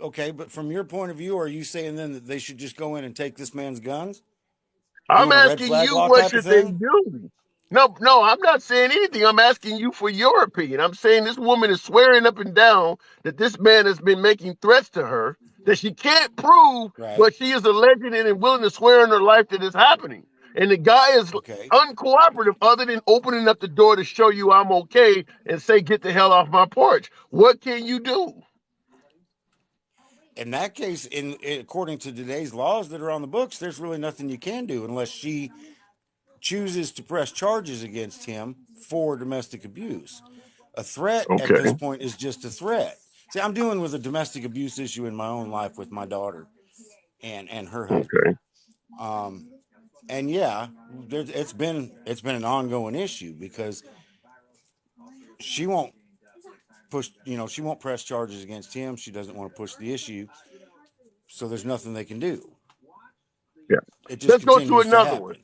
okay, but from your point of view, are you saying then that they should just go in and take this man's guns? I'm Doing a red asking flag you, law what type of should they thing? do? No, no, I'm not saying anything. I'm asking you for your opinion. I'm saying this woman is swearing up and down that this man has been making threats to her that she can't prove, Right. but she is alleging it and willing to swear on her life that it's happening. And the guy is Okay. uncooperative other than opening up the door to show you I'm okay and say, get the hell off my porch. What can you do? In that case, according to today's laws that are on the books, there's really nothing you can do unless she chooses to press charges against him for domestic abuse. A threat at this Okay. point is just a threat. See, I'm dealing with a domestic abuse issue in my own life with my daughter and her husband. Okay. And yeah, it's been an ongoing issue because she won't push, she won't press charges against him. She doesn't want to push the issue. So there's nothing they can do. Yeah. It just Let's go to continues to another one. happen.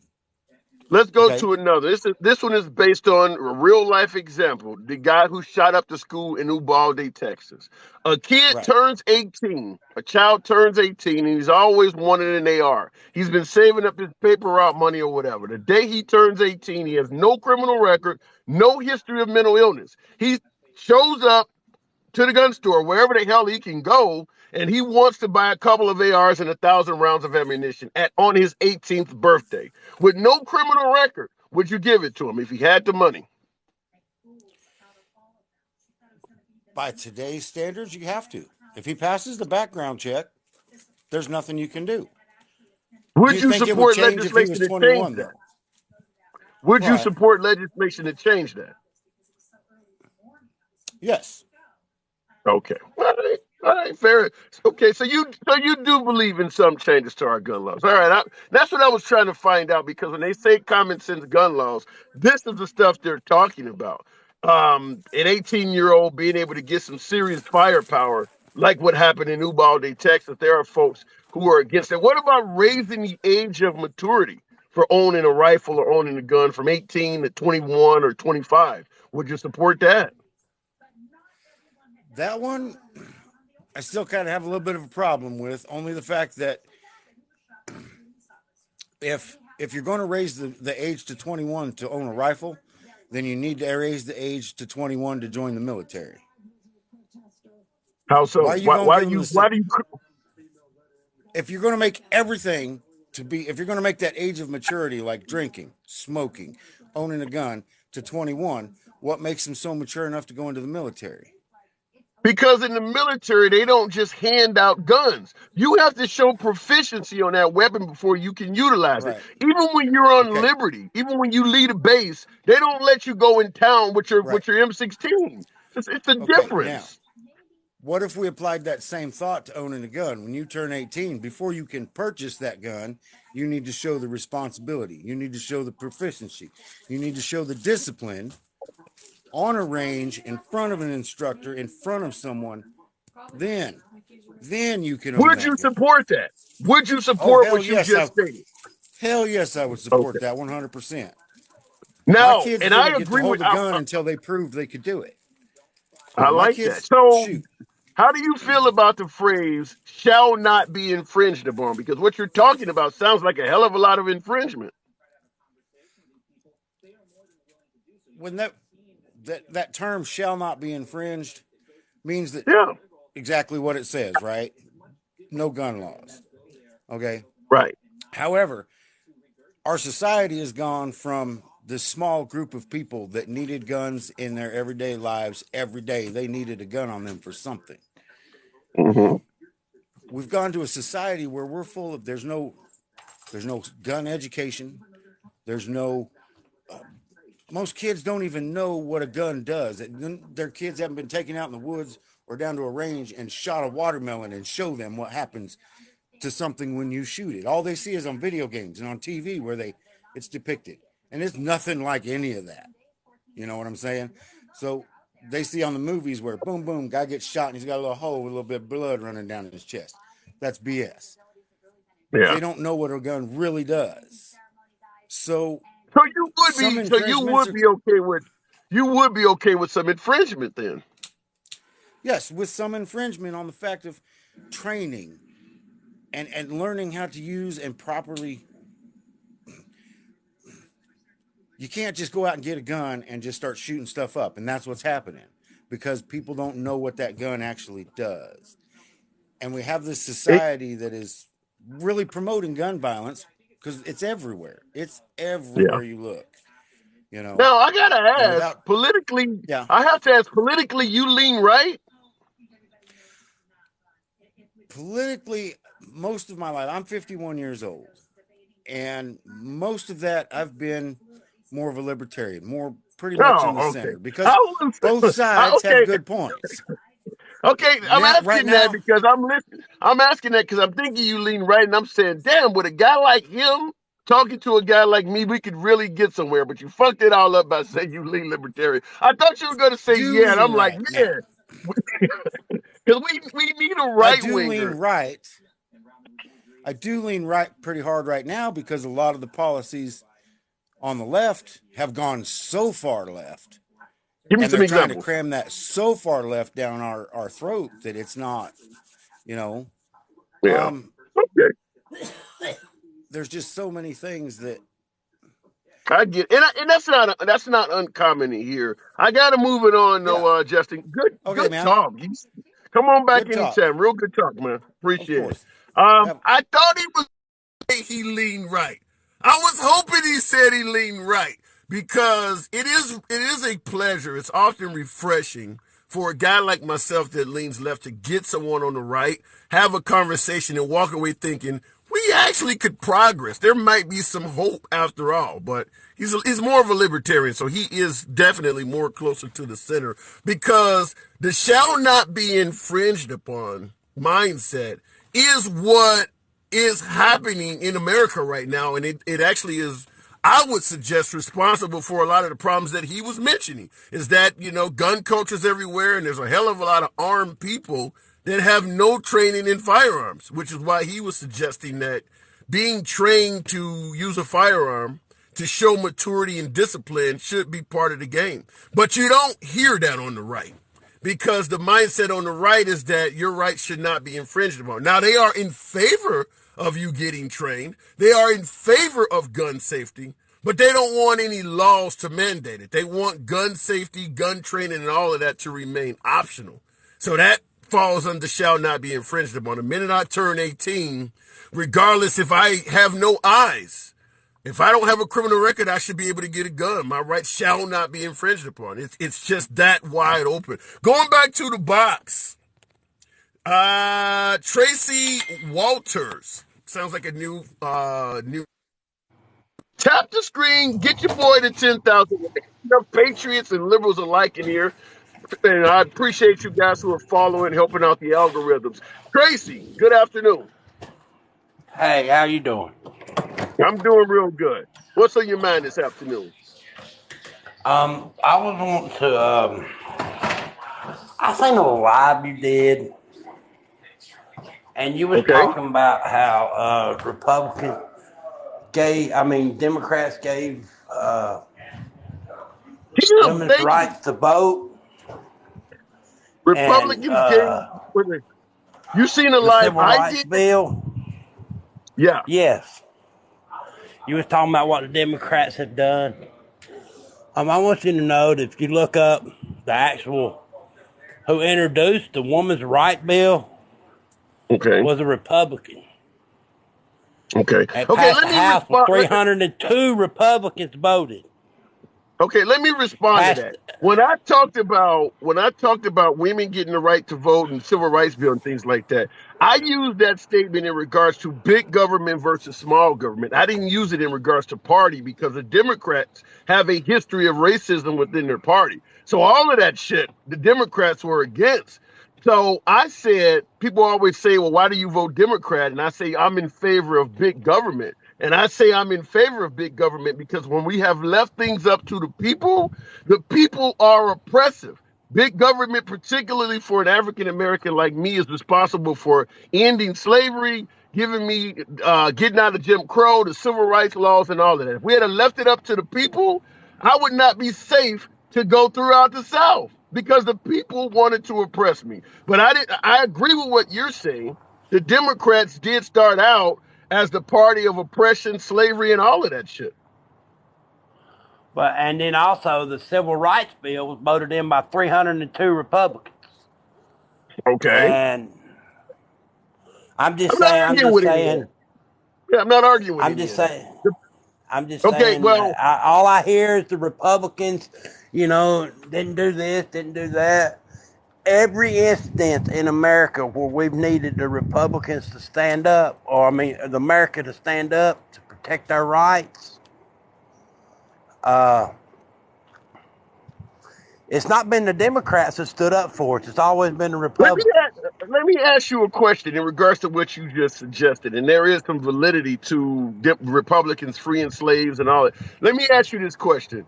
Let's go Okay. to another. This one is based on a real life example. The guy who shot up the school in Uvalde, Texas. A kid Right. turns 18. A child turns 18, and he's always wanted an AR. He's been saving up his paper route money or whatever. The day he turns 18, he has no criminal record, no history of mental illness. He shows up to the gun store, wherever the hell he can go, and he wants to buy a couple of ARs and 1,000 rounds of ammunition on his 18th birthday with no criminal record. Would you give it to him if he had the money? By today's standards, you have to. If he passes the background check, there's nothing you can do. Do Would you you think it would support change if he was legislation to 21, change that? though? Would you Right. support legislation to change that? Yes. Okay. All right, fair. Okay, so you do believe in some changes to our gun laws. All right, that's what I was trying to find out because when they say common sense gun laws, this is the stuff they're talking about. An 18-year-old being able to get some serious firepower, like what happened in Uvalde, Texas. There are folks who are against it. What about raising the age of maturity for owning a rifle or owning a gun from 18 to 21 or 25? Would you support that? That one, I still kind of have a little bit of a problem with, only the fact that if you're going to raise the age to 21 to own a rifle, then you need to raise the age to 21 to join the military. How Why so? are you going to Why give do them you? the? Why do you? If you're going to make everything if you're going to make that age of maturity, like drinking, smoking, owning a gun, to 21, what makes them so mature enough to go into the military? Because in the military, they don't just hand out guns. You have to show proficiency on that weapon before you can utilize it. Right. Even when you're on Okay. liberty, even when you lead a base, they don't let you go in town with your Right. M16. It's a Okay. Now, difference. what if we applied that same thought to owning a gun? When you turn 18, before you can purchase that gun, you need to show the responsibility. You need to show the proficiency. You need to show the discipline on a range in front of an instructor, in front of someone. Then you can own Would you that gun. support that? Would you Oh, support what you just stated? hell yes, I would support Okay. that 100%. My Now, kids and I didn't get to agree with. hold a gun until they proved they could do it. I My like that. kids So, shoot. how do you feel about the phrase "shall not be infringed upon"? Because what you're talking about sounds like a hell of a lot of infringement. When that term "shall not be infringed" means that Yeah. exactly what it says, right? No gun laws. Okay. Right. However, our society has gone from this small group of people that needed guns in their everyday lives every day. They needed a gun on them for something. Mm-hmm. We've gone to a society where we're full of there's no gun education. There's no most kids don't even know what a gun does. Their kids haven't been taken out in the woods or down to a range and shot a watermelon and show them what happens to something when you shoot it. All they see is on video games and on TV where it's depicted. And it's nothing like any of that. You know what I'm saying? So they see on the movies where boom, boom, guy gets shot and he's got a little hole with a little bit of blood running down his chest. That's BS. Yeah. They don't know what a gun really does. So you would be okay with some infringement then. Yes, with some infringement on the fact of training and learning how to use and properly. You can't just go out and get a gun and just start shooting stuff up. And that's what's happening because people don't know what that gun actually does. And we have this society that is really promoting gun violence because it's everywhere. It's everywhere you look. You know. Now, I got to ask, politically, I have to ask, politically, you lean right? Politically, most of my life, I'm 51 years old. And most of that, I've been more of a libertarian, pretty much in the center, because both sides have good points. Okay, I'm asking that because I'm listening. I'm asking that because I'm thinking you lean right, and I'm saying, damn, with a guy like him talking to a guy like me, we could really get somewhere. But you fucked it all up by saying you lean libertarian. I thought you were going to say yeah, and I'm like, yeah, because we need a right winger. I do lean right pretty hard right now because a lot of the policies on the left have gone so far left. Give me some examples. Trying to cram that so far left down our throat that it's not, you know. Yeah. Okay. There's just so many things that I get, and that's not uncommon here. I got to move it on though, Justin. Good talk. Come on back anytime. Real good talk, man. Appreciate it. I thought he leaned right. I was hoping he said he leaned right because it is a pleasure. It's often refreshing for a guy like myself that leans left to get someone on the right, have a conversation, and walk away thinking we we actually could progress. There might be some hope after all, but he's more of a libertarian, so he is definitely more closer to the center, because the shall not be infringed upon mindset is what is happening in America right now, and it actually is, I would suggest, responsible for a lot of the problems that he was mentioning. Is that, gun culture's everywhere, and there's a hell of a lot of armed people that have no training in firearms, which is why he was suggesting that being trained to use a firearm to show maturity and discipline should be part of the game. But you don't hear that on the right, because the mindset on the right is that your rights should not be infringed upon. Now, they are in favor of you getting trained. They are in favor of gun safety, but they don't want any laws to mandate it. They want gun safety, gun training, and all of that to remain optional. So that falls under shall not be infringed upon. The minute I turn 18, regardless if I have no eyes, if I don't have a criminal record, I should be able to get a gun. My rights shall not be infringed upon. It's just that wide open. Going back to the box, Tracy Walters sounds like a new. Tap the screen, get your boy to 10,000. Patriots and liberals alike in here. And I appreciate you guys who are following, helping out the algorithms. Tracy, good afternoon. Hey, how you doing? I'm doing real good. What's on your mind this afternoon? I was wanting to, I seen a live you did, and you was talking about how Democrats gave women's rights to vote. Republicans gave. You seen a live civil rights bill? Yeah. Yes. You was talking about what the Democrats have done. I want you to know that if you look up the actual who introduced the women's right bill, was a Republican. Okay. It passed the House with 302 Republicans voted. Okay, let me respond to that. When I talked about women getting the right to vote and civil rights bill and things like that, I used that statement in regards to big government versus small government. I didn't use it in regards to party, because the Democrats have a history of racism within their party. So all of that shit, the Democrats were against. So I said, people always say, well, why do you vote Democrat? And I say, I'm in favor of big government. And I say I'm in favor of big government because when we have left things up to the people are oppressive. Big government, particularly for an African American like me, is responsible for ending slavery, giving me getting out of Jim Crow, the civil rights laws, and all of that. If we had left it up to the people, I would not be safe to go throughout the South, because the people wanted to oppress me. But I agree with what you're saying. The Democrats did start out as the party of oppression, slavery, and all of that shit. And then also the civil rights bill was voted in by 302 Republicans. Okay. And I'm just saying. Yeah, I'm not arguing. I'm just saying. Okay, saying. Well, all I hear is the Republicans, didn't do this, didn't do that. Every instance in America where we've needed the Republicans to stand up, America to stand up to protect our rights, it's not been the Democrats that stood up for us. It's always been the Republicans. Let me ask you a question in regards to what you just suggested, and there is some validity to Republicans freeing slaves and all that. Let me ask you this question.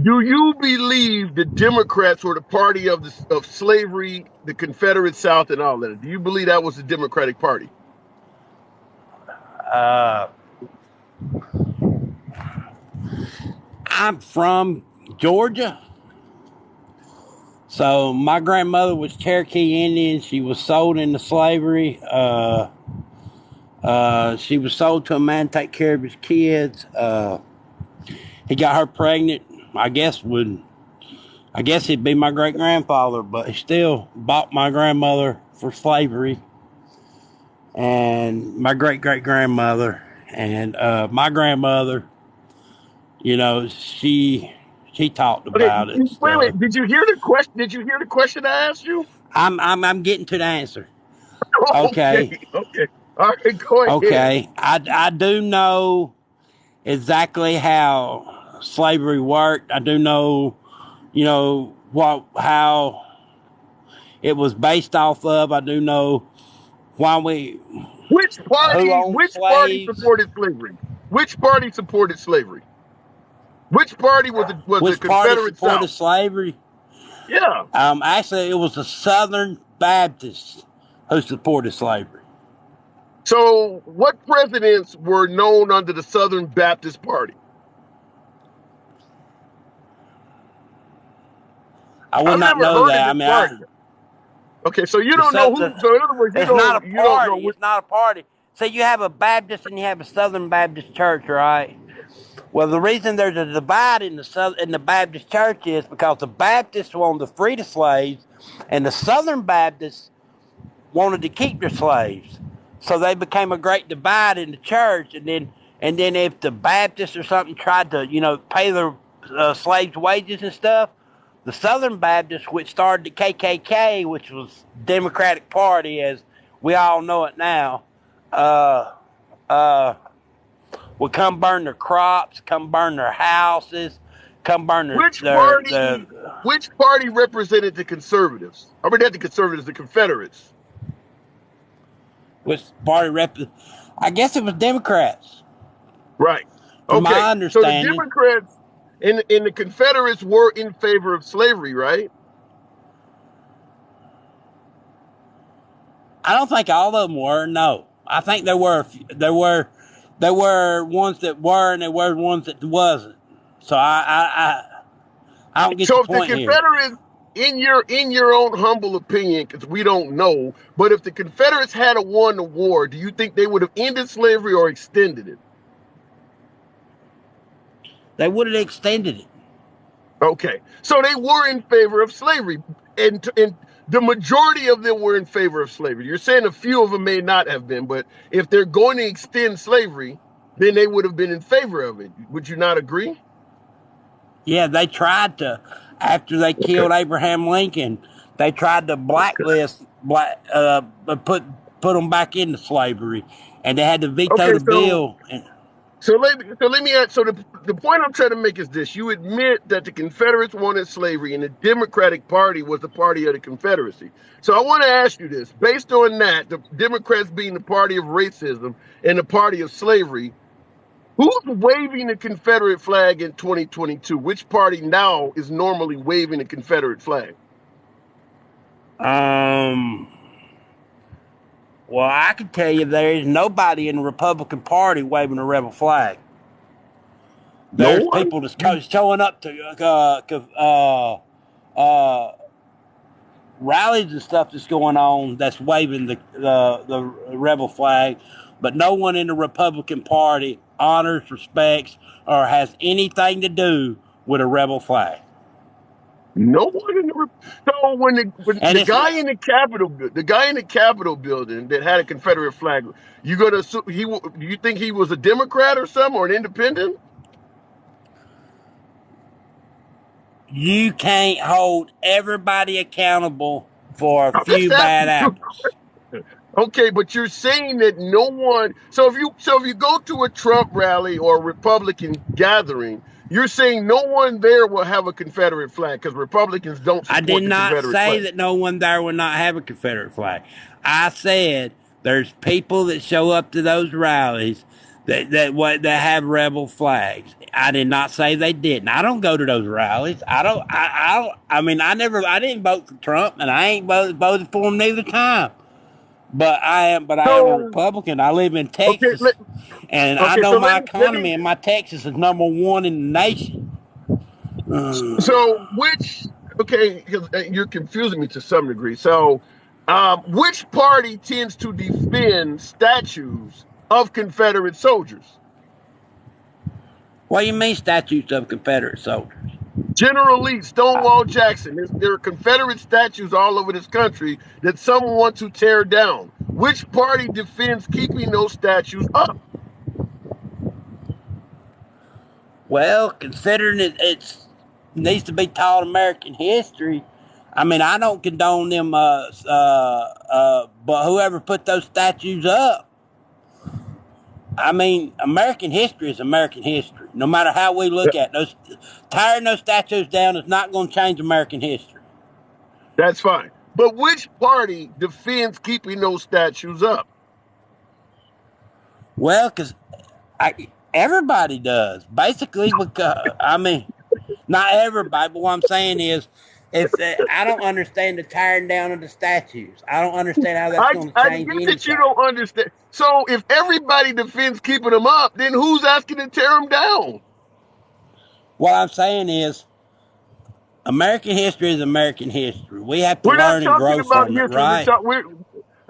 Do you believe the Democrats were the party of slavery, the Confederate South, and all that? Do you believe that was the Democratic Party? I'm from Georgia. So my grandmother was Cherokee Indian. She was sold into slavery. She was sold to a man to take care of his kids. He got her pregnant. I guess he'd be my great grandfather, but he still bought my grandmother for slavery, and my great great grandmother, and my grandmother. She talked about it. Wait. Did you hear the question? Did you hear the question I asked you? I'm getting to the answer. Okay. All right, go ahead. Okay, I do know exactly how slavery worked. I do know, how it was based off of. I do know why Which who party? owned Which party slaves, supported slavery? Which party supported slavery? Which party was the which party Confederate supported South? slavery. Yeah. Actually, it was the Southern Baptists who supported slavery. So, what presidents were known under the Southern Baptist Party? I would I've not never know heard of that. I this mean, party. Okay, so you the, don't know Sou- who. the So in other words, it's not a you don't know party. which. It's not a party. So you have a Baptist and you have a Southern Baptist church, right? Well, the reason there's a divide in the Baptist church is because the Baptists wanted to free the slaves, and the Southern Baptists wanted to keep their slaves. So they became a great divide in the church, and then if the Baptists or something tried to pay their slaves wages and stuff, the Southern Baptists, which started the KKK, which was Democratic Party as we all know it now, would come burn their crops, come burn their houses, come burn Which their party? Which party represented the conservatives? I mean, not the conservatives, the Confederates. which party rep. I guess it was Democrats, Right. from my Okay. So the understanding. Democrats and the Confederates were in favor of slavery, right? I don't think all of them were. No, I think there were there were ones that were, and there were ones that wasn't. So I don't get So the if the point here. Confederates, in your own humble opinion, because we don't know, but if the Confederates had won the war, do you think they would have ended slavery or extended it? They would have extended it. Okay, so they were in favor of slavery, and the majority of them were in favor of slavery. You're saying a few of them may not have been, but if they're going to extend slavery, then they would have been in favor of it. Would you not agree? Yeah, they tried to, after they killed Abraham Lincoln, they tried to blacklist put them back into slavery, and they had to veto Okay, the bill. so let me add. So the point I'm trying to make is this: you admit that the Confederates wanted slavery, and the Democratic Party was the party of the Confederacy. So I want to ask you this: based on that, the Democrats being the party of racism and the party of slavery, who's waving the Confederate flag in 2022? Which party now is normally waving the Confederate flag? Well, I can tell you there is nobody in the Republican Party waving a rebel flag. There's No one. people that's showing up to rallies and stuff that's going on that's waving the rebel flag, but no one in the Republican Party honors, respects, or has anything to do with a rebel flag. No one in the so when the guy in the Capitol building that had a Confederate flag, you gonna assume do you think he was a Democrat or something or an independent? You can't hold everybody accountable for a I'm few just bad asking. apples. Okay, but you're saying that no one. So if you go to a Trump rally or a Republican gathering, you're saying no one there will have a Confederate flag because Republicans don't I support did the not Confederate say flag. that no one there would not have a Confederate flag. I said there's people that show up to those rallies that have rebel flags. I did not say they didn't. I don't go to those rallies. I mean, I didn't vote for Trump, and I ain't voted for him neither time. But I am a Republican. I live in Texas, and I know So my economy and my Texas is number one in the nation. So you're confusing me to some degree. So, which party tends to defend statues of Confederate soldiers? What do you mean statues of Confederate soldiers? General Lee, Stonewall Jackson. There are Confederate statues all over this country that some want to tear down. Which party defends keeping those statues up? Well, considering it needs to be taught American history, I mean, I don't condone them, but whoever put those statues up I mean, American history is American history. No matter how we look at those, tearing those statues down is not going to change American history. That's fine. But which party defends keeping those statues up? Well, because everybody does, basically. Because I mean, not everybody, but what I'm saying is, if I don't understand the tearing down of the statues, I don't understand how that's going to I change get anything. that you don't understand. So if everybody defends keeping them up, then who's asking to tear them down? What I'm saying is, American history is American history. We have to We're not learn and grow talking about from it, history.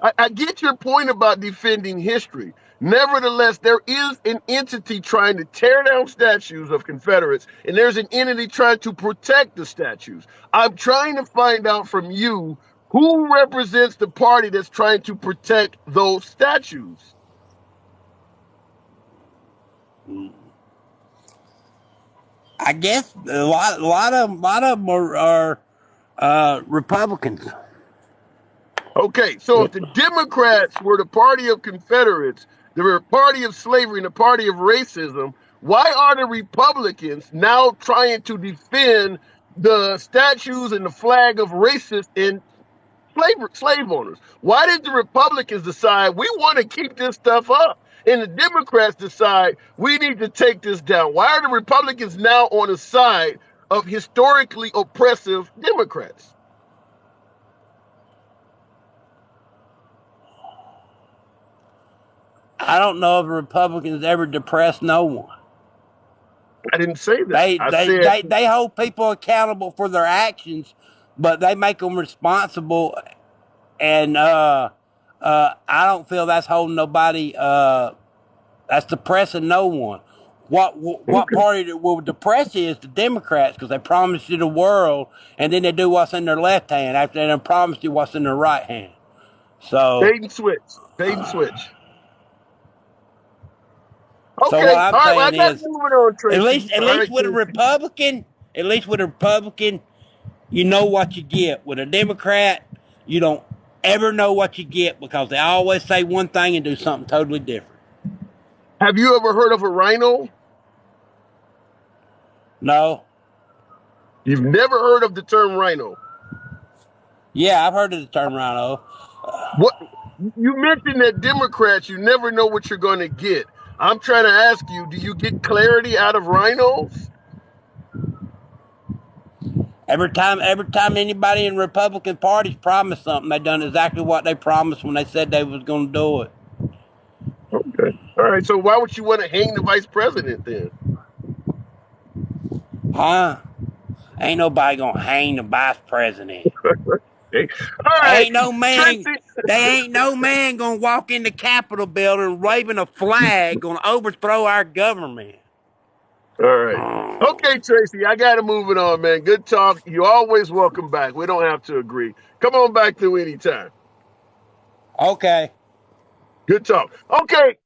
right? I get your point about defending history. Nevertheless, there is an entity trying to tear down statues of Confederates, and there's an entity trying to protect the statues. I'm trying to find out from you who represents the party that's trying to protect those statues. I guess a lot of them are Republicans. Okay, so if the Democrats were the party of Confederates, the party of slavery, and the party of racism, why are the Republicans now trying to defend the statues and the flag of racists and slave owners? Why did the Republicans decide we want to keep this stuff up? And the Democrats decide we need to take this down. Why are the Republicans now on the side of historically oppressive Democrats? I don't know if Republicans ever depressed no one. I didn't say that. They hold people accountable for their actions, but they make them responsible. And I don't feel that's holding nobody. That's depressing no one. What party that will depress you is the Democrats, because they promise you the world, and then they do what's in their left hand after they promised you what's in their right hand. So bait and switch. Okay, so what I'm saying is, at least with a Republican, you know what you get. With a Democrat, you don't ever know what you get, because they always say one thing and do something totally different. Have you ever heard of a rhino? No. You've never heard of the term rhino? Yeah, I've heard of the term rhino. What you mentioned that Democrats, you never know what you're going to get. I'm trying to ask you, do you get clarity out of rhinos? Every time anybody in Republican parties promised something, they done exactly what they promised when they said they was going to do it. Okay. All right. So why would you want to hang the vice president then? Huh? Ain't nobody gonna hang the vice president. Okay. All right. Ain't no man. They ain't no man gonna walk in the Capitol building waving a flag, gonna overthrow our government. All right. Okay, Tracy, I got to move it on, man. Good talk. You're always welcome back. We don't have to agree. Come on back through anytime. Okay. Good talk. Okay.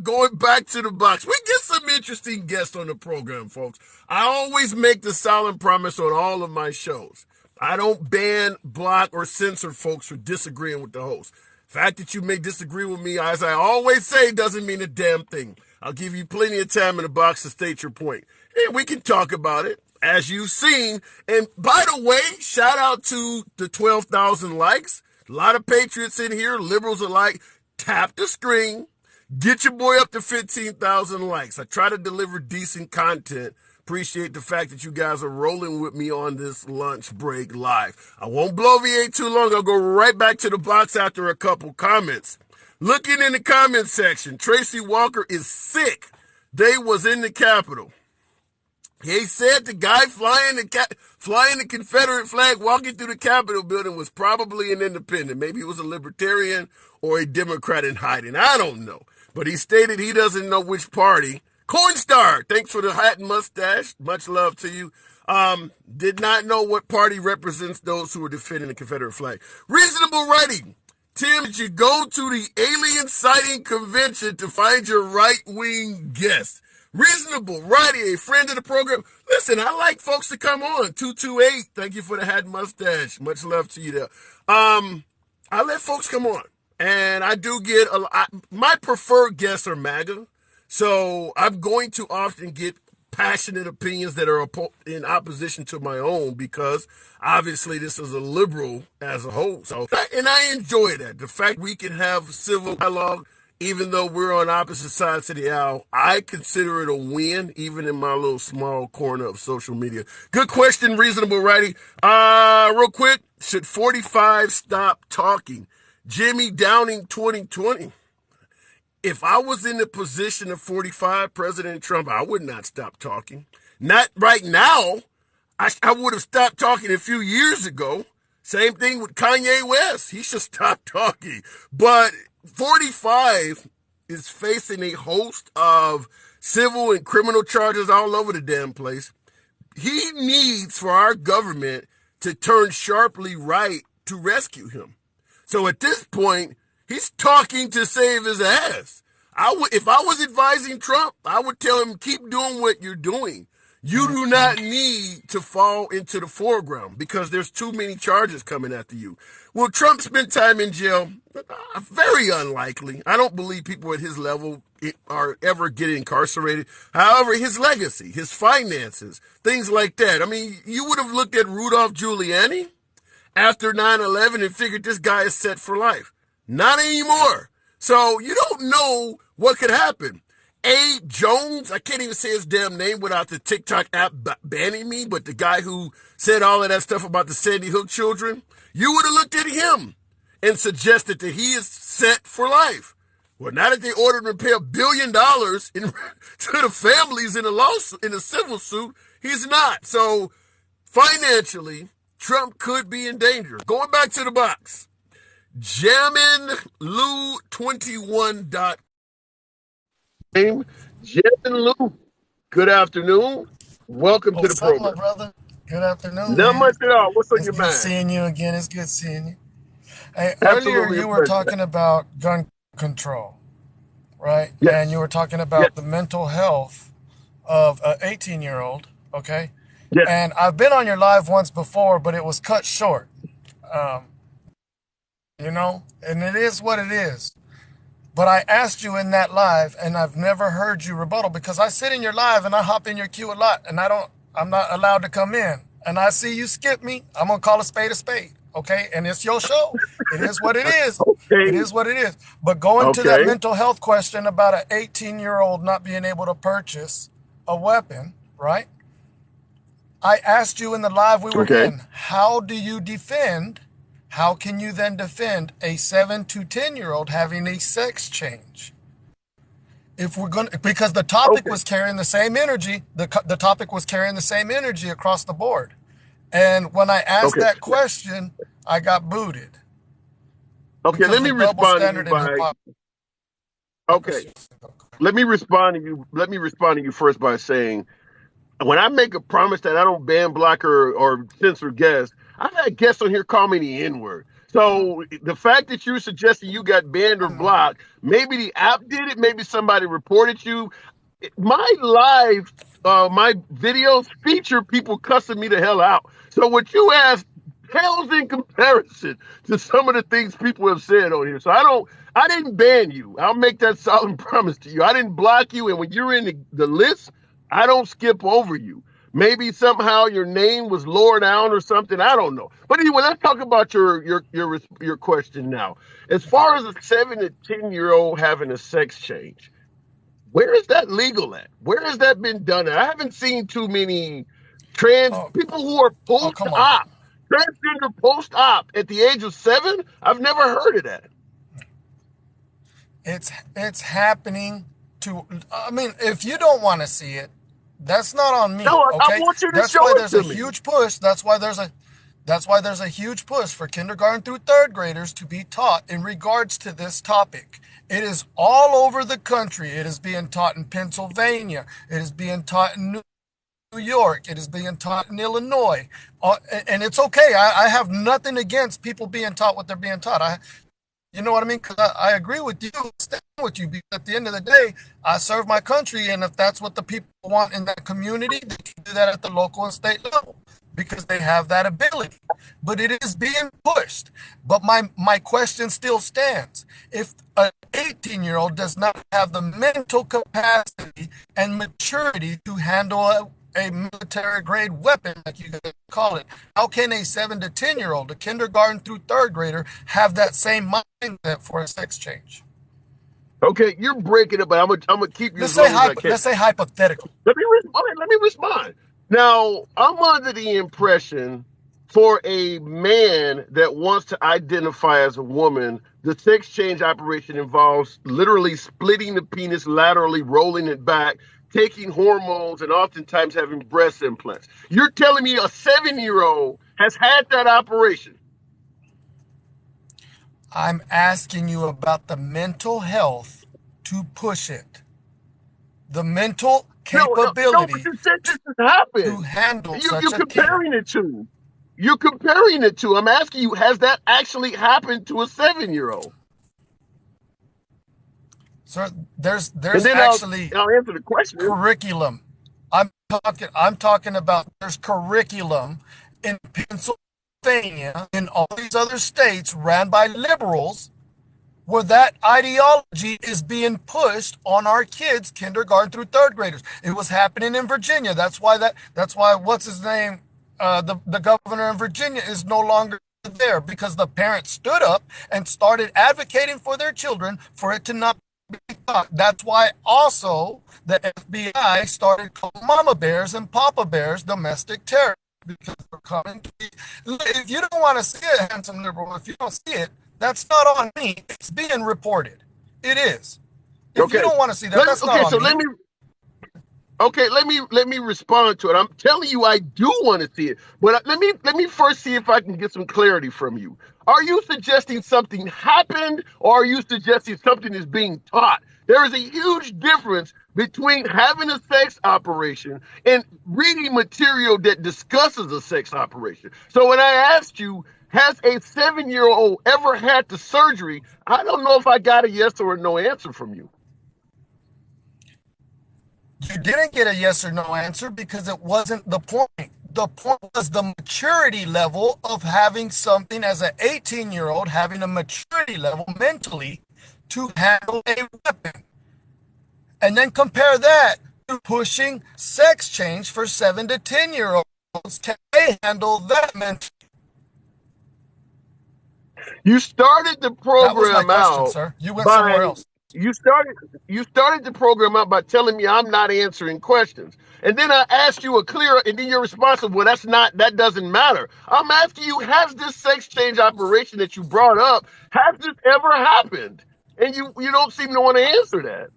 Going back to the box. We get some interesting guests on the program, folks. I always make the solemn promise on all of my shows. I don't ban, block, or censor folks for disagreeing with the host. The fact that you may disagree with me, as I always say, doesn't mean a damn thing. I'll give you plenty of time in the box to state your point. And we can talk about it, as you've seen. And by the way, shout out to the 12,000 likes. A lot of patriots in here, liberals alike. Tap the screen. Get your boy up to 15,000 likes. I try to deliver decent content. Appreciate the fact that you guys are rolling with me on this lunch break live. I won't bloviate too long. I'll go right back to the box after a couple comments. Looking in the comment section, Tracy Walker is sick. They was in the Capitol. He said the guy flying the Confederate flag walking through the Capitol building was probably an independent. Maybe he was a libertarian or a Democrat in hiding. I don't know. But he stated he doesn't know which party. Coinstar, thanks for the hat and mustache. Much love to you. Did not know what party represents those who are defending the Confederate flag. Reasonable writing. Tim, did you go to the alien sighting convention to find your right-wing guest? Reasonable writing, a friend of the program. Listen, I like folks to come on. 228, thank you for the hat and mustache. Much love to you there. I let folks come on. And I do get my preferred guests are MAGA. So I'm going to often get passionate opinions that are in opposition to my own because obviously this is a liberal as a whole. So, and I enjoy that. The fact we can have civil dialogue, even though we're on opposite sides of the aisle, I consider it a win, even in my little small corner of social media. Good question, Reasonable Righty. Real quick, should 45 stop talking? Jimmy Downing 2020. If I was in the position of 45, President Trump, I would not stop talking. Not right now. I would have stopped talking a few years ago. Same thing with Kanye West. He should stop talking. But 45 is facing a host of civil and criminal charges all over the damn place. He needs for our government to turn sharply right to rescue him. So at this point, he's talking to save his ass. If I was advising Trump, I would tell him, keep doing what you're doing. You do not need to fall into the foreground because there's too many charges coming after you. Will Trump spend time in jail? Very unlikely. I don't believe people at his level are ever getting incarcerated. However, his legacy, his finances, things like that. I mean, you would have looked at Rudolph Giuliani after 9/11 and figured this guy is set for life. Not anymore. So you don't know what could happen. A. Jones, I can't even say his damn name without the TikTok app banning me, but the guy who said all of that stuff about the Sandy Hook children, you would have looked at him and suggested that he is set for life. Well, now that they ordered him to pay $1 billion to the families in a civil suit, he's not. So financially, Trump could be in danger. Going back to the box. JaminLou21.com. Jamin Lou, good afternoon. Welcome to the program. My brother? Good afternoon. Not much at all. What's on It's your good mind? seeing you again. It's good seeing you. Hey, Absolutely earlier you were a pleasure. talking about gun control, right? Yes. And you were talking about Yes. the mental health of an 18-year-old, okay? Yes. And I've been on your live once before, but it was cut short. And it is what it is. But I asked you in that live, and I've never heard you rebuttal because I sit in your live and I hop in your queue a lot, and I'm not allowed to come in. And I see you skip me. I'm gonna call a spade, okay? And it's your show. It is what it is. Okay. It is what it is. But going to that Okay. mental health question about an 18-year-old not being able to purchase a weapon, right? I asked you in the live we were Okay. in, how can you then defend a 7 to 10-year-old having a sex change? Because the topic Okay. was carrying the same energy, the topic was carrying the same energy across the board. And when I asked Okay. that question, I got booted. Okay, Because let me the double respond to you standard in by hip-hop. okay. Let me respond to you first by saying when I make a promise that I don't ban, block, or censor guests, I've had guests on here call me the N-word. So the fact that you're suggesting you got banned or blocked, maybe the app did it, maybe somebody reported you. My live, my videos feature people cussing me the hell out. So what you asked pales in comparison to some of the things people have said on here. So I didn't ban you. I'll make that solemn promise to you. I didn't block you. And when you're in the list, I don't skip over you. Maybe somehow your name was lowered down or something. I don't know. But anyway, let's talk about your question now. As far as a 7 to 10-year-old having a sex change, where is that legal at? Where has that been done at? I haven't seen too many people who are post-op, transgender post-op at the age of 7. I've never heard of that. It's happening to. I mean, if you don't want to see it, that's not on me. No, okay? I want you to That's show why it there's to a me. huge push. That's why there's a huge push for kindergarten through third graders to be taught in regards to this topic. It is all over the country. It is being taught in Pennsylvania. It is being taught in New York. It is being taught in Illinois. And it's okay. I have nothing against people being taught what they're being taught. You know what I mean? Because I agree with you, stand with you. Because at the end of the day, I serve my country, and if that's what the people want in that community, they can do that at the local and state level. because they have that ability. But it is being pushed. But my question still stands. If an 18-year-old does not have the mental capacity and maturity to handle a military grade weapon, like you could call it, how can a 7 to 10-year-old, a kindergarten through third grader, have that same mindset for a sex change? Okay, you're breaking it, but I'm gonna keep you Let's as long as I can. say hypothetical. Let me respond. Now, I'm under the impression for a man that wants to identify as a woman, the sex change operation involves literally splitting the penis laterally, rolling it back, taking hormones, and oftentimes having breast implants. You're telling me a 7-year-old has had that operation? I'm asking you about the mental health to push it. The mental capability No, but you said this has happened. to handle such You're a comparing it to. You're comparing it to. I'm asking you, has that actually happened to a 7-year-old? Sir, there's And then actually I'll answer the question. curriculum. I'm talking about there's curriculum in Pennsylvania, in all these other states ran by liberals, where that ideology is being pushed on our kids, kindergarten through third graders. It was happening in Virginia. That's why what's his name, the governor in Virginia is no longer there, because the parents stood up and started advocating for their children for it to not be taught. That's why also the FBI started calling mama bears and papa bears domestic terrorists, because they're coming to be. If you don't want to see it, handsome liberal, if you don't see it, that's not on me. It's being reported. It is. If you don't want to see that, that's not on me. Let me respond to it. I'm telling you, I do want to see it, but let me first see if I can get some clarity from you. Are you suggesting something happened, or are you suggesting something is being taught? There is a huge difference between having a sex operation and reading material that discusses a sex operation. So when I asked you, has a 7-year-old ever had the surgery, I don't know if I got a yes or a no answer from you. You didn't get a yes or no answer because it wasn't the point. The point was the maturity level of having something as an 18-year-old, having a maturity level mentally to handle a weapon. And then compare that to pushing sex change for 7 to 10-year-olds. Can they handle that mentally? You started the program That was my question, out, sir. You went somewhere else. You started the program out by telling me I'm not answering questions. And then I asked you a clear, and then your response was, well, that doesn't matter. I'm asking you, has this sex change operation that you brought up, has this ever happened? And you don't seem to want to answer that.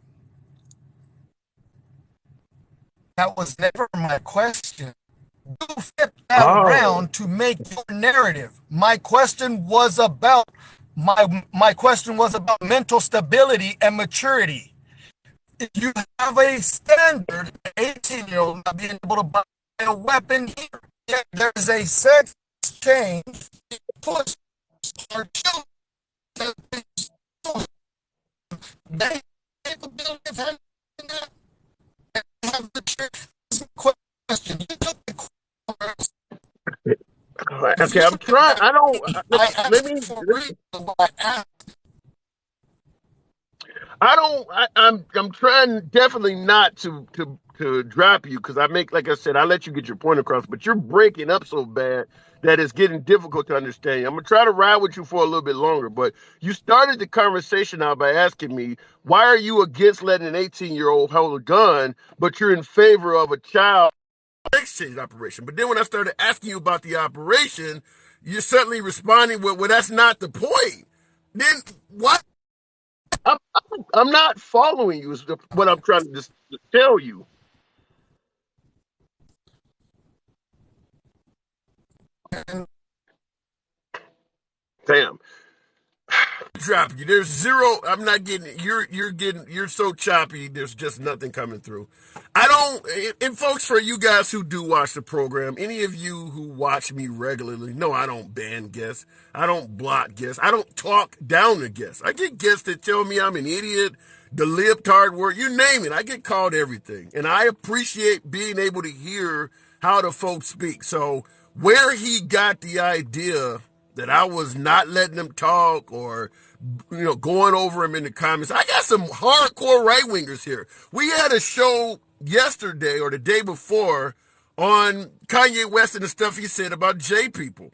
That was never my question. You flip that around to make your narrative. My question was about mental stability and maturity. If you have a standard 18-year-old not being able to buy a weapon here, yet there's a sex change push our children. They capability of handling that. Have the question. You took the question. Okay, I'm trying. I'm trying definitely not to drop you, because like I said, I let you get your point across, but you're breaking up so bad that it's getting difficult to understand you. I'm gonna try to ride with you for a little bit longer, but you started the conversation out by asking me, why are you against letting an 18-year-old hold a gun, but you're in favor of a child exchange operation? But then when I started asking you about the operation, you're suddenly responding with, well, that's not the point. Then what? I'm not following you is what I'm trying to just tell you. Damn. Drop you. There's zero. I'm not getting it. You're so choppy. There's just nothing coming through. And folks, for you guys who do watch the program, any of you who watch me regularly, no, I don't ban guests. I don't block guests. I don't talk down to guests. I get guests that tell me I'm an idiot, the libtard word, you name it. I get called everything. And I appreciate being able to hear how the folks speak. So where he got the idea that I was not letting him talk or, going over him in the comments. I got some hardcore right-wingers here. We had a show yesterday or the day before on Kanye West and the stuff he said about J people.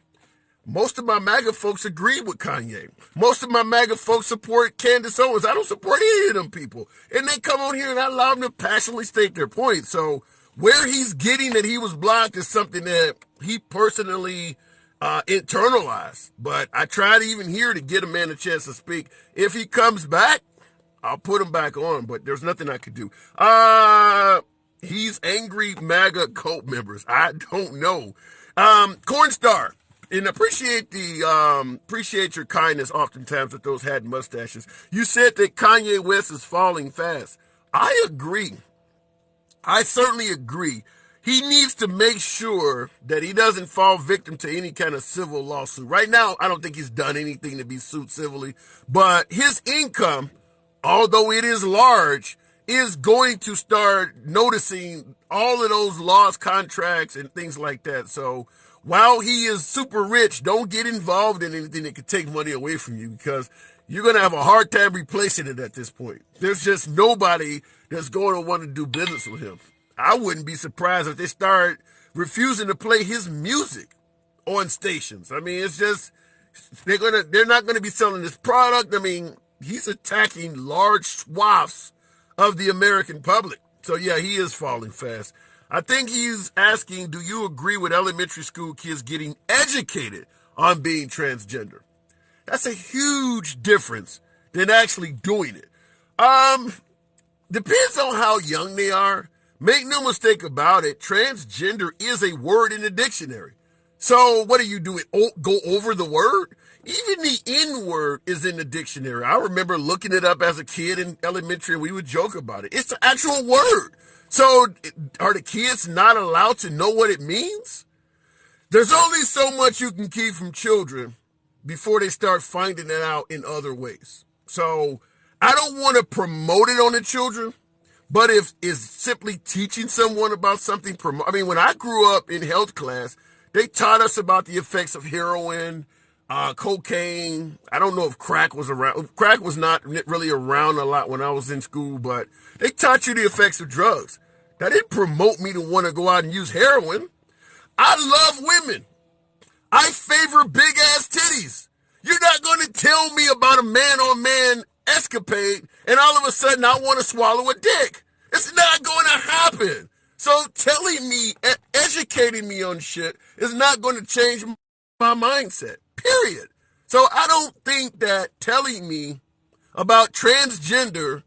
Most of my MAGA folks agree with Kanye. Most of my MAGA folks support Candace Owens. I don't support any of them people. And they come on here and I allow them to passionately state their point. So where he's getting that he was blocked is something that he personally internalized. But I try to even here to get a man a chance to speak. If he comes back, I'll put him back on, but there's nothing I could do. He's angry MAGA cult members. I don't know. Cornstar. And appreciate your kindness oftentimes with those hat mustaches. You said that Kanye West is falling fast. I agree. I certainly agree. He needs to make sure that he doesn't fall victim to any kind of civil lawsuit. Right now, I don't think he's done anything to be sued civilly, but his income, although it is large, is going to start noticing all of those lost contracts and things like that. So while he is super rich, don't get involved in anything that could take money away from you because you're going to have a hard time replacing it at this point. There's just nobody that's going to want to do business with him. I wouldn't be surprised if they start refusing to play his music on stations. I mean, it's just, they're not going to be selling this product. I mean, he's attacking large swaths of the American public. So yeah, he is falling fast. I think he's asking, do you agree with elementary school kids getting educated on being transgender? That's a huge difference than actually doing it. Depends on how young they are. Make no mistake about it, transgender is a word in the dictionary. So what do? Go over the word? Even the N word is in the dictionary. I remember looking it up as a kid in elementary and we would joke about it. It's an actual word. So are the kids not allowed to know what it means? There's only so much you can keep from children before they start finding it out in other ways. So I don't want to promote it on the children, but if it's simply teaching someone about something, when I grew up in health class, they taught us about the effects of heroin, cocaine. I don't know if crack was around. Crack was not really around a lot when I was in school, but they taught you the effects of drugs. That didn't promote me to want to go out and use heroin. I love women. I favor big ass titties. You're not going to tell me about a man on man escapade and all of a sudden I want to swallow a dick. It's not going to happen. So telling me, educating me on shit is not going to change my mindset, period. So I don't think that telling me about transgender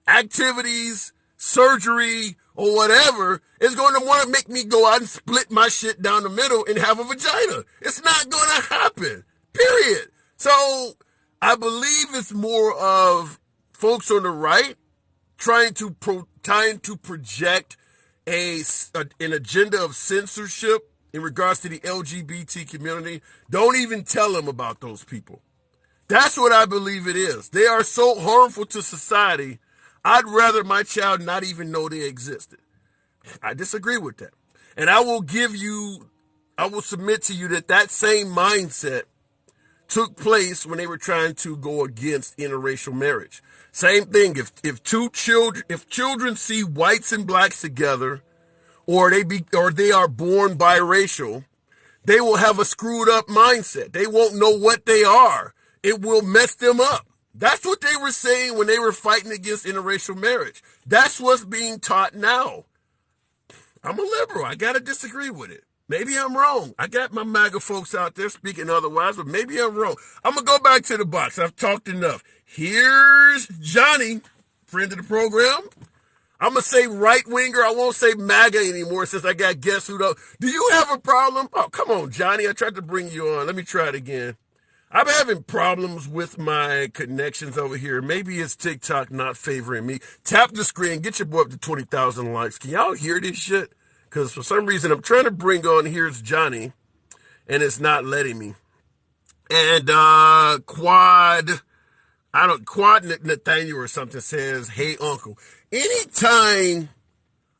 activities, surgery, or whatever is going to want to make me go out and split my shit down the middle and have a vagina. It's not going to happen, period. So I believe it's more of folks on the right trying to project an agenda of censorship in regards to the LGBT community. Don't even tell them about those people. That's what I believe it is. They are so harmful to society, I'd rather my child not even know they existed. I disagree with that. And I will submit to you that same mindset took place when they were trying to go against interracial marriage. Same thing. If children see whites and blacks together, or they are born biracial, they will have a screwed up mindset. They won't know what they are. It will mess them up. That's what they were saying when they were fighting against interracial marriage. That's what's being taught now. I'm a liberal. I got to disagree with it. Maybe I'm wrong. I got my MAGA folks out there speaking otherwise, but maybe I'm wrong. I'm going to go back to the box. I've talked enough. Here's Johnny, friend of the program. I'm going to say right-winger. I won't say MAGA anymore since I got guess who though. Do you have a problem? Oh, come on, Johnny. I tried to bring you on. Let me try it again. I'm having problems with my connections over here. Maybe it's TikTok not favoring me. Tap the screen. Get your boy up to 20,000 likes. Can y'all hear this shit? Because for some reason, I'm trying to bring on Here's Johnny, and it's not letting me. And Quad Nathaniel or something says, hey, uncle. Anytime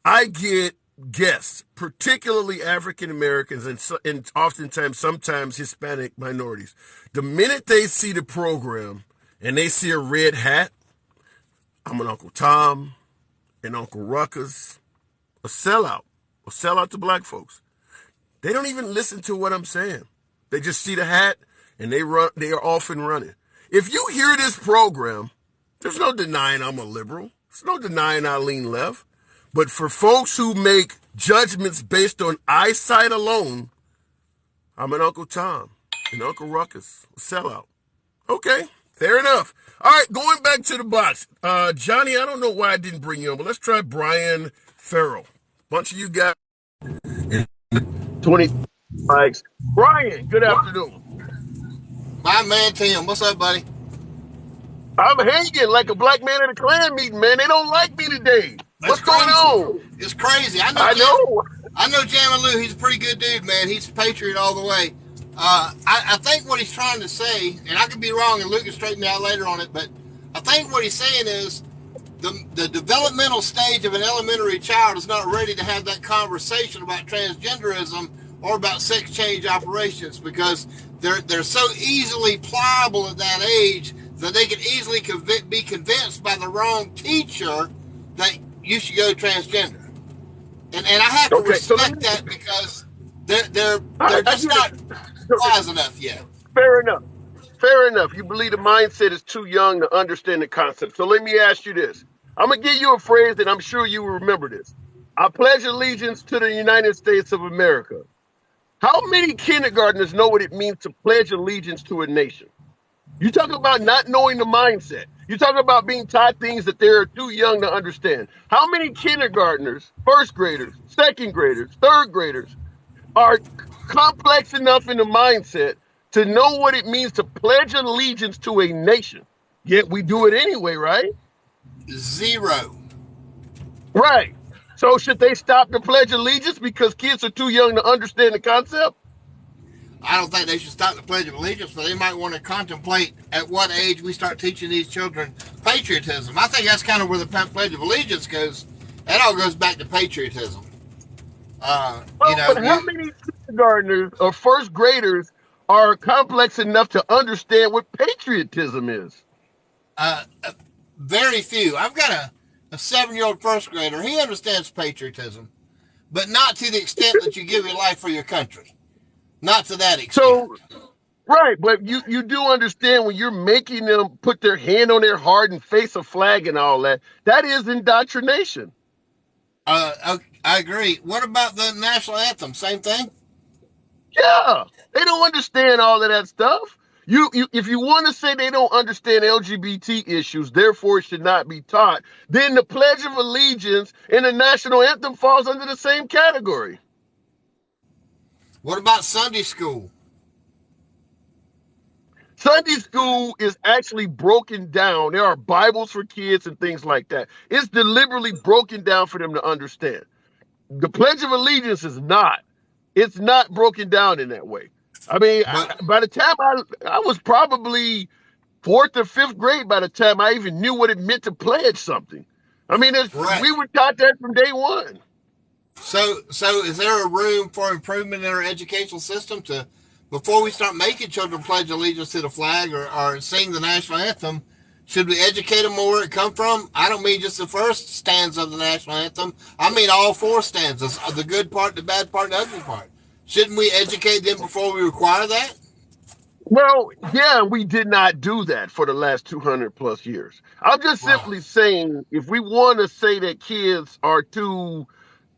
I get guests, particularly African Americans and oftentimes, sometimes Hispanic minorities, the minute they see the program and they see a red hat, I'm an Uncle Tom, an Uncle Ruckus, a sellout to black folks. They don't even listen to what I'm saying. They just see the hat and they are off and running. If you hear this program, there's no denying I'm a liberal. There's no denying I lean left. But for folks who make judgments based on eyesight alone, I'm an Uncle Tom, an Uncle Ruckus, a sellout. Okay, fair enough. All right, going back to the box. Johnny, I don't know why I didn't bring you on, but let's try Brian Farrell. Bunch of you guys. 20 likes. Brian, good afternoon. My man Tim, what's up, buddy? I'm hanging like a black man at a Klan meeting, man. They don't like me today. What's going on? It's crazy. I know Jammin Lou. He's a pretty good dude, man. He's a patriot all the way. I think what he's trying to say, and I could be wrong, and Luke can straighten me out later on it, but I think what he's saying is the developmental stage of an elementary child is not ready to have that conversation about transgenderism or about sex change operations, because they're so easily pliable at that age that they can easily be convinced by the wrong teacher that you should go transgender. And I have to respect that, because they're just not wise enough yet. Fair enough. Fair enough. You believe the mindset is too young to understand the concept. So let me ask you this. I'm going to give you a phrase that I'm sure you will remember this. I pledge allegiance to the United States of America. How many kindergartners know what it means to pledge allegiance to a nation? You talk about not knowing the mindset. You talk about being taught things that they're too young to understand. How many kindergartners, first graders, second graders, third graders are complex enough in the mindset to know what it means to pledge allegiance to a nation? Yet we do it anyway, right? Zero. Right. So should they stop the Pledge of Allegiance because kids are too young to understand the concept? I don't think they should stop the Pledge of Allegiance, but they might want to contemplate at what age we start teaching these children patriotism. I think that's kind of where the Pledge of Allegiance goes. That all goes back to patriotism. But how many kindergartners or first graders are complex enough to understand what patriotism is? Very few. I've got a 7-year-old first grader. He understands patriotism, but not to the extent that you give your life for your country. Not to that extent. So, right, but you do understand when you're making them put their hand on their heart and face a flag and all that, that is indoctrination. I agree. What about the national anthem? Same thing? Yeah, they don't understand all of that stuff. If you want to say they don't understand LGBT issues, therefore it should not be taught, then the Pledge of Allegiance and the national anthem falls under the same category. What about Sunday school? Sunday school is actually broken down. There are Bibles for kids and things like that. It's deliberately broken down for them to understand. The Pledge of Allegiance is not. It's not broken down in that way. I mean, by the time I was probably 4th or 5th grade by the time I even knew what it meant to pledge something. I mean, we were taught that from day one. So is there a room for improvement in our educational system to, before we start making children pledge allegiance to the flag or sing the national anthem, should we educate them where it come from? I don't mean just the first stanza of the national anthem. I mean all 4 stanzas, the good part, the bad part, and the ugly part. Shouldn't we educate them before we require that? Well, yeah, we did not do that for the last 200 plus years. I'm just simply saying, if we want to say that kids are too,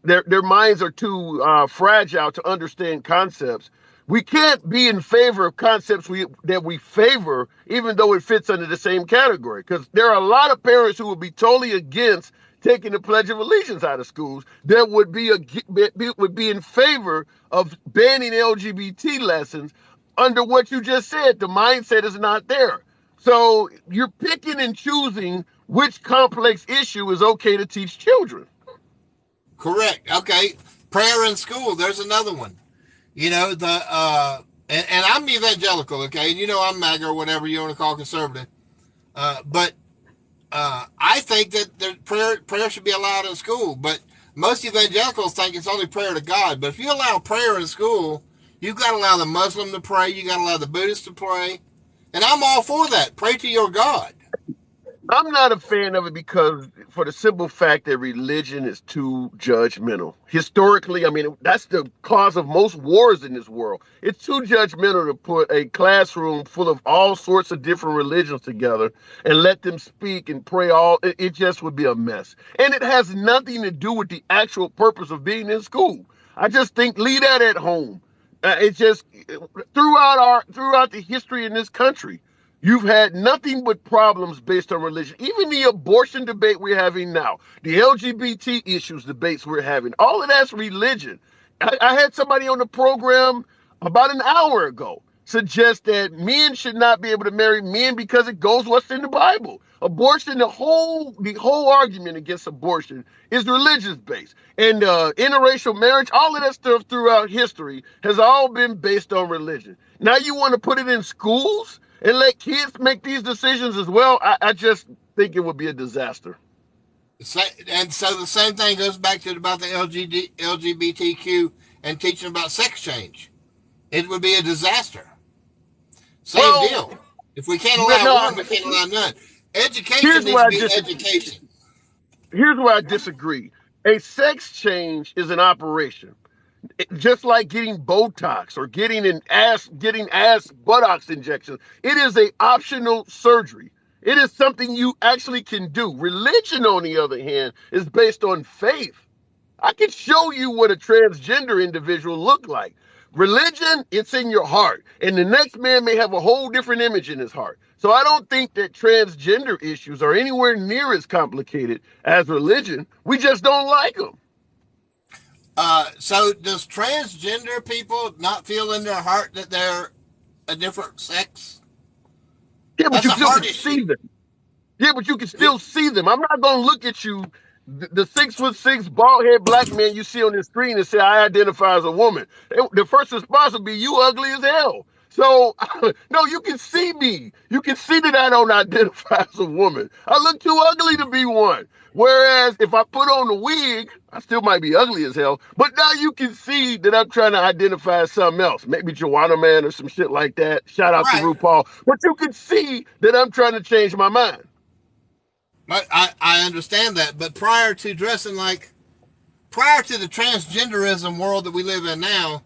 their minds are too fragile to understand concepts, we can't be in favor of concepts that we favor, even though it fits under the same category. Because there are a lot of parents who would be totally against taking the Pledge of Allegiance out of schools that would be in favor of banning LGBT lessons. Under what you just said, the mindset is not there. So you're picking and choosing which complex issue is okay to teach children. Correct. Okay. Prayer in school. There's another one. You know, and I'm evangelical, okay? And you know I'm MAGA or whatever you want to call conservative. But I think that prayer should be allowed in school. But most evangelicals think it's only prayer to God. But if you allow prayer in school, you've got to allow the Muslim to pray. You got to allow the Buddhist to pray. And I'm all for that. Pray to your God. I'm not a fan of it because for the simple fact that religion is too judgmental. Historically, I mean, that's the cause of most wars in this world. It's too judgmental to put a classroom full of all sorts of different religions together and let them speak and pray all. It just would be a mess. And it has nothing to do with the actual purpose of being in school. I just think leave that at home. It's just throughout the history in this country. You've had nothing but problems based on religion. Even the abortion debate we're having now, the LGBT issues debates we're having, all of that's religion. I had somebody on the program about an hour ago suggest that men should not be able to marry men because it goes what's in the Bible. Abortion, the whole argument against abortion is religious based. And interracial marriage, all of that stuff throughout history has all been based on religion. Now you want to put it in schools and let kids make these decisions as well? I just think it would be a disaster. And so the same thing goes back to about the LGBTQ and teaching about sex change. It would be a disaster. Same deal. If we can't allow one, we can't allow none. Education needs to be education. Here's where I disagree. A sex change is an operation. Just like getting Botox or getting ass buttocks injections, it is an optional surgery. It is something you actually can do. Religion, on the other hand, is based on faith. I can show you what a transgender individual look like. Religion, it's in your heart. And the next man may have a whole different image in his heart. So I don't think that transgender issues are anywhere near as complicated as religion. We just don't like them. So does transgender people not feel in their heart that they're a different sex? Yeah, but you still can see them. Yeah, but you can still see them. I'm not going to look at you, the 6'6" bald head black man you see on the screen, and say, I identify as a woman. The first response would be, you ugly as hell. So, no, you can see me. You can see that I don't identify as a woman. I look too ugly to be one. Whereas if I put on a wig, I still might be ugly as hell. But now you can see that I'm trying to identify as something else. Maybe Joanna Man or some shit like that. Shout out to RuPaul. But you can see that I'm trying to change my mind. I understand that. But prior to the transgenderism world that we live in now,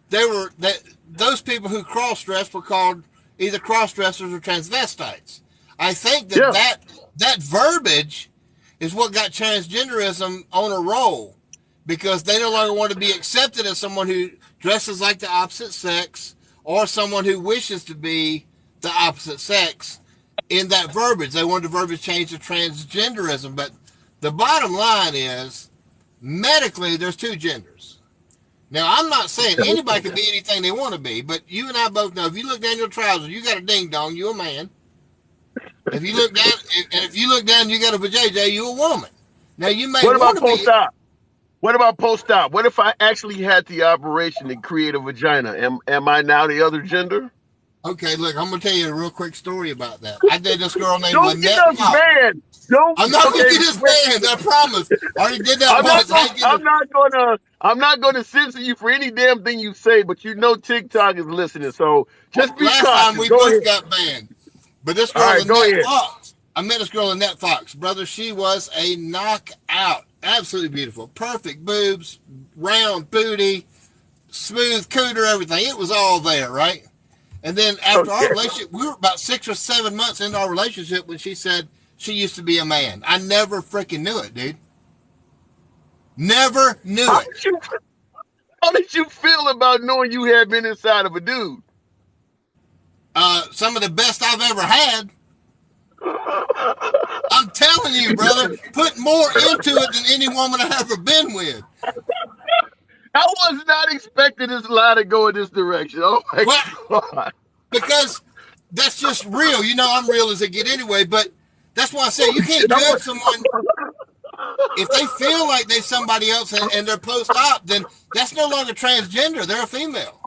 those people who cross-dressed were called either cross-dressers or transvestites. I think that verbiage is what got transgenderism on a roll, because they no longer want to be accepted as someone who dresses like the opposite sex or someone who wishes to be the opposite sex in that verbiage. They wanted the verbiage changed to transgenderism. But the bottom line is, medically, there's two genders. Now, I'm not saying anybody can be anything they want to be, but you and I both know if you look down your trousers, you got a ding dong, you a man. If you look down, you got a vajayjay, you a woman. Now you may. What about post-op? What about post-op? What if I actually had the operation to create a vagina? Am I now the other gender? Okay, look, I'm gonna tell you a real quick story about that. I dated this girl named Don't get us banned. I'm not gonna get us banned. I promise. I already did that once. I'm not gonna censor you for any damn thing you say, but you know TikTok is listening, so just be cautious. Last time we both got banned. But this girl, Annette Fox, I met this girl, Annette Fox. Brother, she was a knockout. Absolutely beautiful. Perfect boobs, round booty, smooth cooter, everything. It was all there, right? And then after our relationship, we were about 6 or 7 months into our relationship when she said she used to be a man. I never freaking knew it, dude. Never knew it. How did you feel about knowing you had been inside of a dude? Some of the best I've ever had. I'm telling you, brother, put more into it than any woman I've ever been with. I was not expecting this lie to go in this direction. Oh my God. Because that's just real. You know, I'm real as it get anyway, but that's why I say you can't judge someone. If they feel like they're somebody else and they're post-op, then that's no longer transgender. They're a female.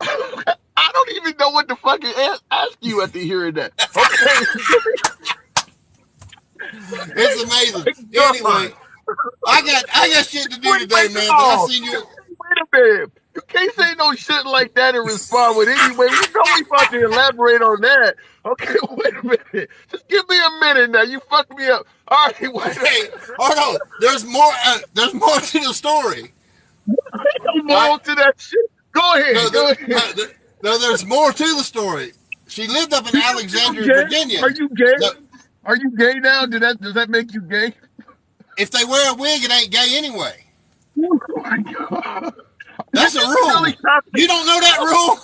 I don't even know what to fucking ask you after hearing that. Okay. It's amazing. Anyway, I got shit to do Wait, today, wait, man. But I no. seen you. Wait a minute. You can't say no shit like that and respond with anyway. We know we about to elaborate on that. Okay, wait a minute. Just give me a minute now. You fucked me up. All right, wait a Okay, minute. hold on. There's more. There's more to the story. No more to that shit. Go ahead. Go ahead. No, there's more to the story. She lived up in Alexandria, Gay? Virginia. Are you gay? No, Are you gay now? Does that make you gay? if they wear a wig, it ain't gay anyway. Oh my god. That's a Really rule. not- You don't know that rule?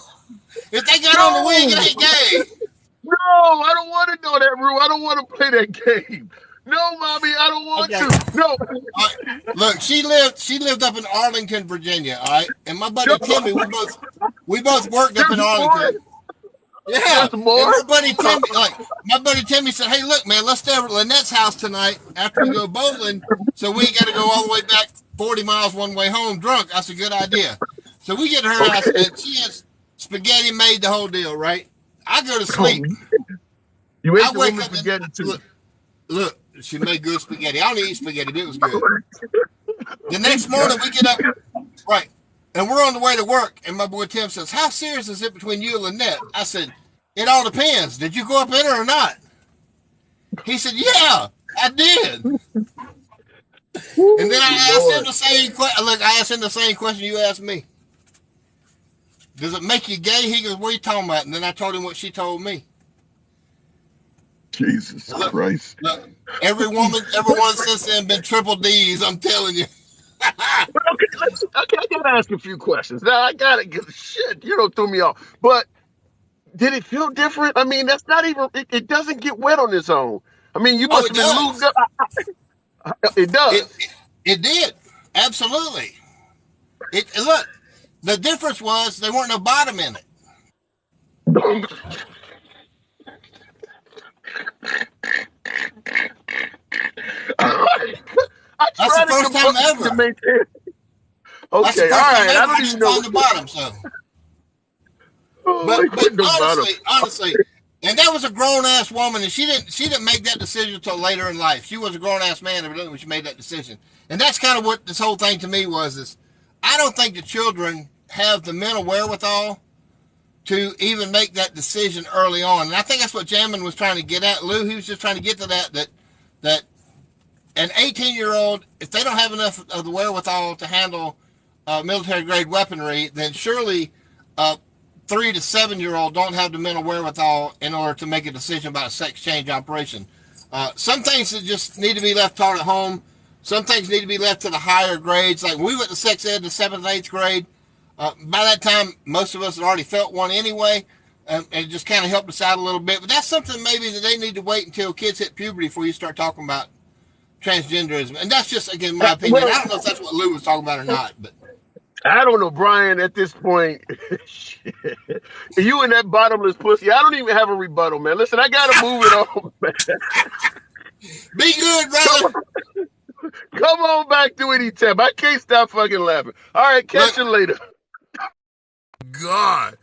If they got on the wig, it ain't gay. No, I don't want to know that rule. I don't want to play that game. No, mommy, I don't want Okay. to. No. All right. Look, she lived up in Arlington, Virginia. All right, and my buddy Timmy, we both worked up in There's Arlington. Yeah, There's more? and my buddy Timmy said, "Hey, look, man, let's stay over at Lynette's house tonight after we go bowling, so we ain't got to go all the way back 40 miles one way home drunk." That's a good idea. So we get to her house, and she has spaghetti made, the whole deal, right? I go to sleep. You ate I the wake woman's up and spaghetti too. look, she made good spaghetti. I don't eat spaghetti, but it was good. The next morning we get up, right, and we're on the way to work, and my boy Tim says, "How serious is it between you and Lynette?" I said, "It all depends. Did you go up in her or not?" He said, "Yeah, I did." And then I asked him the same question. Look, I asked him the same question you asked me. Does it make you gay? He goes, "What are you talking about?" And then I told him what she told me. Jesus Christ. Look, everyone since then been triple D's, I'm telling you. Okay, I gotta ask a few questions. Now I gotta get shit. You don't throw me off. But did it feel different? I mean, that's not even. It doesn't get wet on its own. I mean, you must it have been does. lubed up. It does. It did. Absolutely. Look, the difference was there weren't no bottom in it. That's the first time ever. To maintain. That's the Okay, first all time right. ever I don't I even could know. find the bottom, so. Oh, But they put no bottom. honestly, and that was a grown ass woman, and she didn't make that decision until later in life. She was a grown ass man, evidently, when she made that decision. And that's kind of what this whole thing to me was. Is I don't think the children have the mental wherewithal to even make that decision early on. And I think that's what Jamin was trying to get at, Lou. He was just trying to get to that an 18-year-old, if they don't have enough of the wherewithal to handle military grade weaponry, then surely 3 to 7-year-old don't have the mental wherewithal in order to make a decision about a sex change operation. Some things that just need to be left taught at home. Some things need to be left to the higher grades. Like when we went to sex ed in the 7th and 8th grade, by that time, most of us had already felt one anyway, and it just kind of helped us out a little bit. But that's something maybe that they need to wait until kids hit puberty before you start talking about transgenderism. And that's just, again, my opinion. I don't know if that's what Lou was talking about or not, but I don't know, Brian, at this point. You and that bottomless pussy. I don't even have a rebuttal, man. Listen, I got to move it on, man. be good, brother. Come on back to any time. I can't stop fucking laughing. All right, catch you later. God.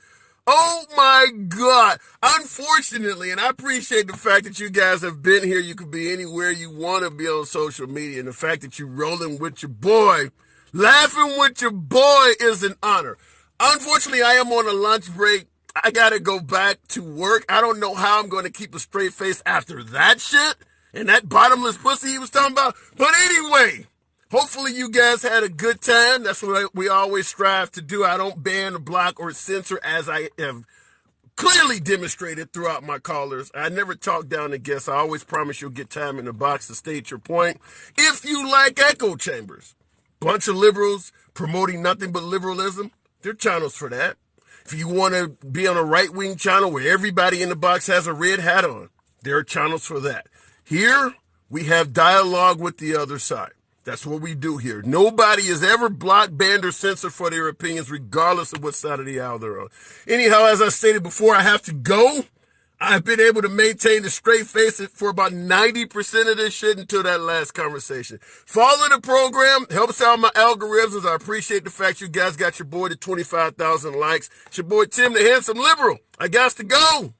Oh my God. Unfortunately, and I appreciate the fact that you guys have been here. You could be anywhere you want to be on social media. And the fact that you're rolling with your boy, laughing with your boy is an honor. Unfortunately, I am on a lunch break. I got to go back to work. I don't know how I'm going to keep a straight face after that shit and that bottomless pussy he was talking about. But anyway, hopefully you guys had a good time. That's what we always strive to do. I don't ban, block, or censor, as I have clearly demonstrated throughout my callers. I never talk down to guests. I always promise you'll get time in the box to state your point. If you like echo chambers, bunch of liberals promoting nothing but liberalism, there are channels for that. If you want to be on a right-wing channel where everybody in the box has a red hat on, there are channels for that. Here, we have dialogue with the other side. That's what we do here. Nobody is ever blocked, banned, or censored for their opinions, regardless of what side of the aisle they're on. Anyhow, as I stated before, I have to go. I've been able to maintain a straight face for about 90% of this shit until that last conversation. Follow the program. Helps out my algorithms. I appreciate the fact you guys got your boy to 25,000 likes. It's your boy Tim, the handsome liberal. I got to go.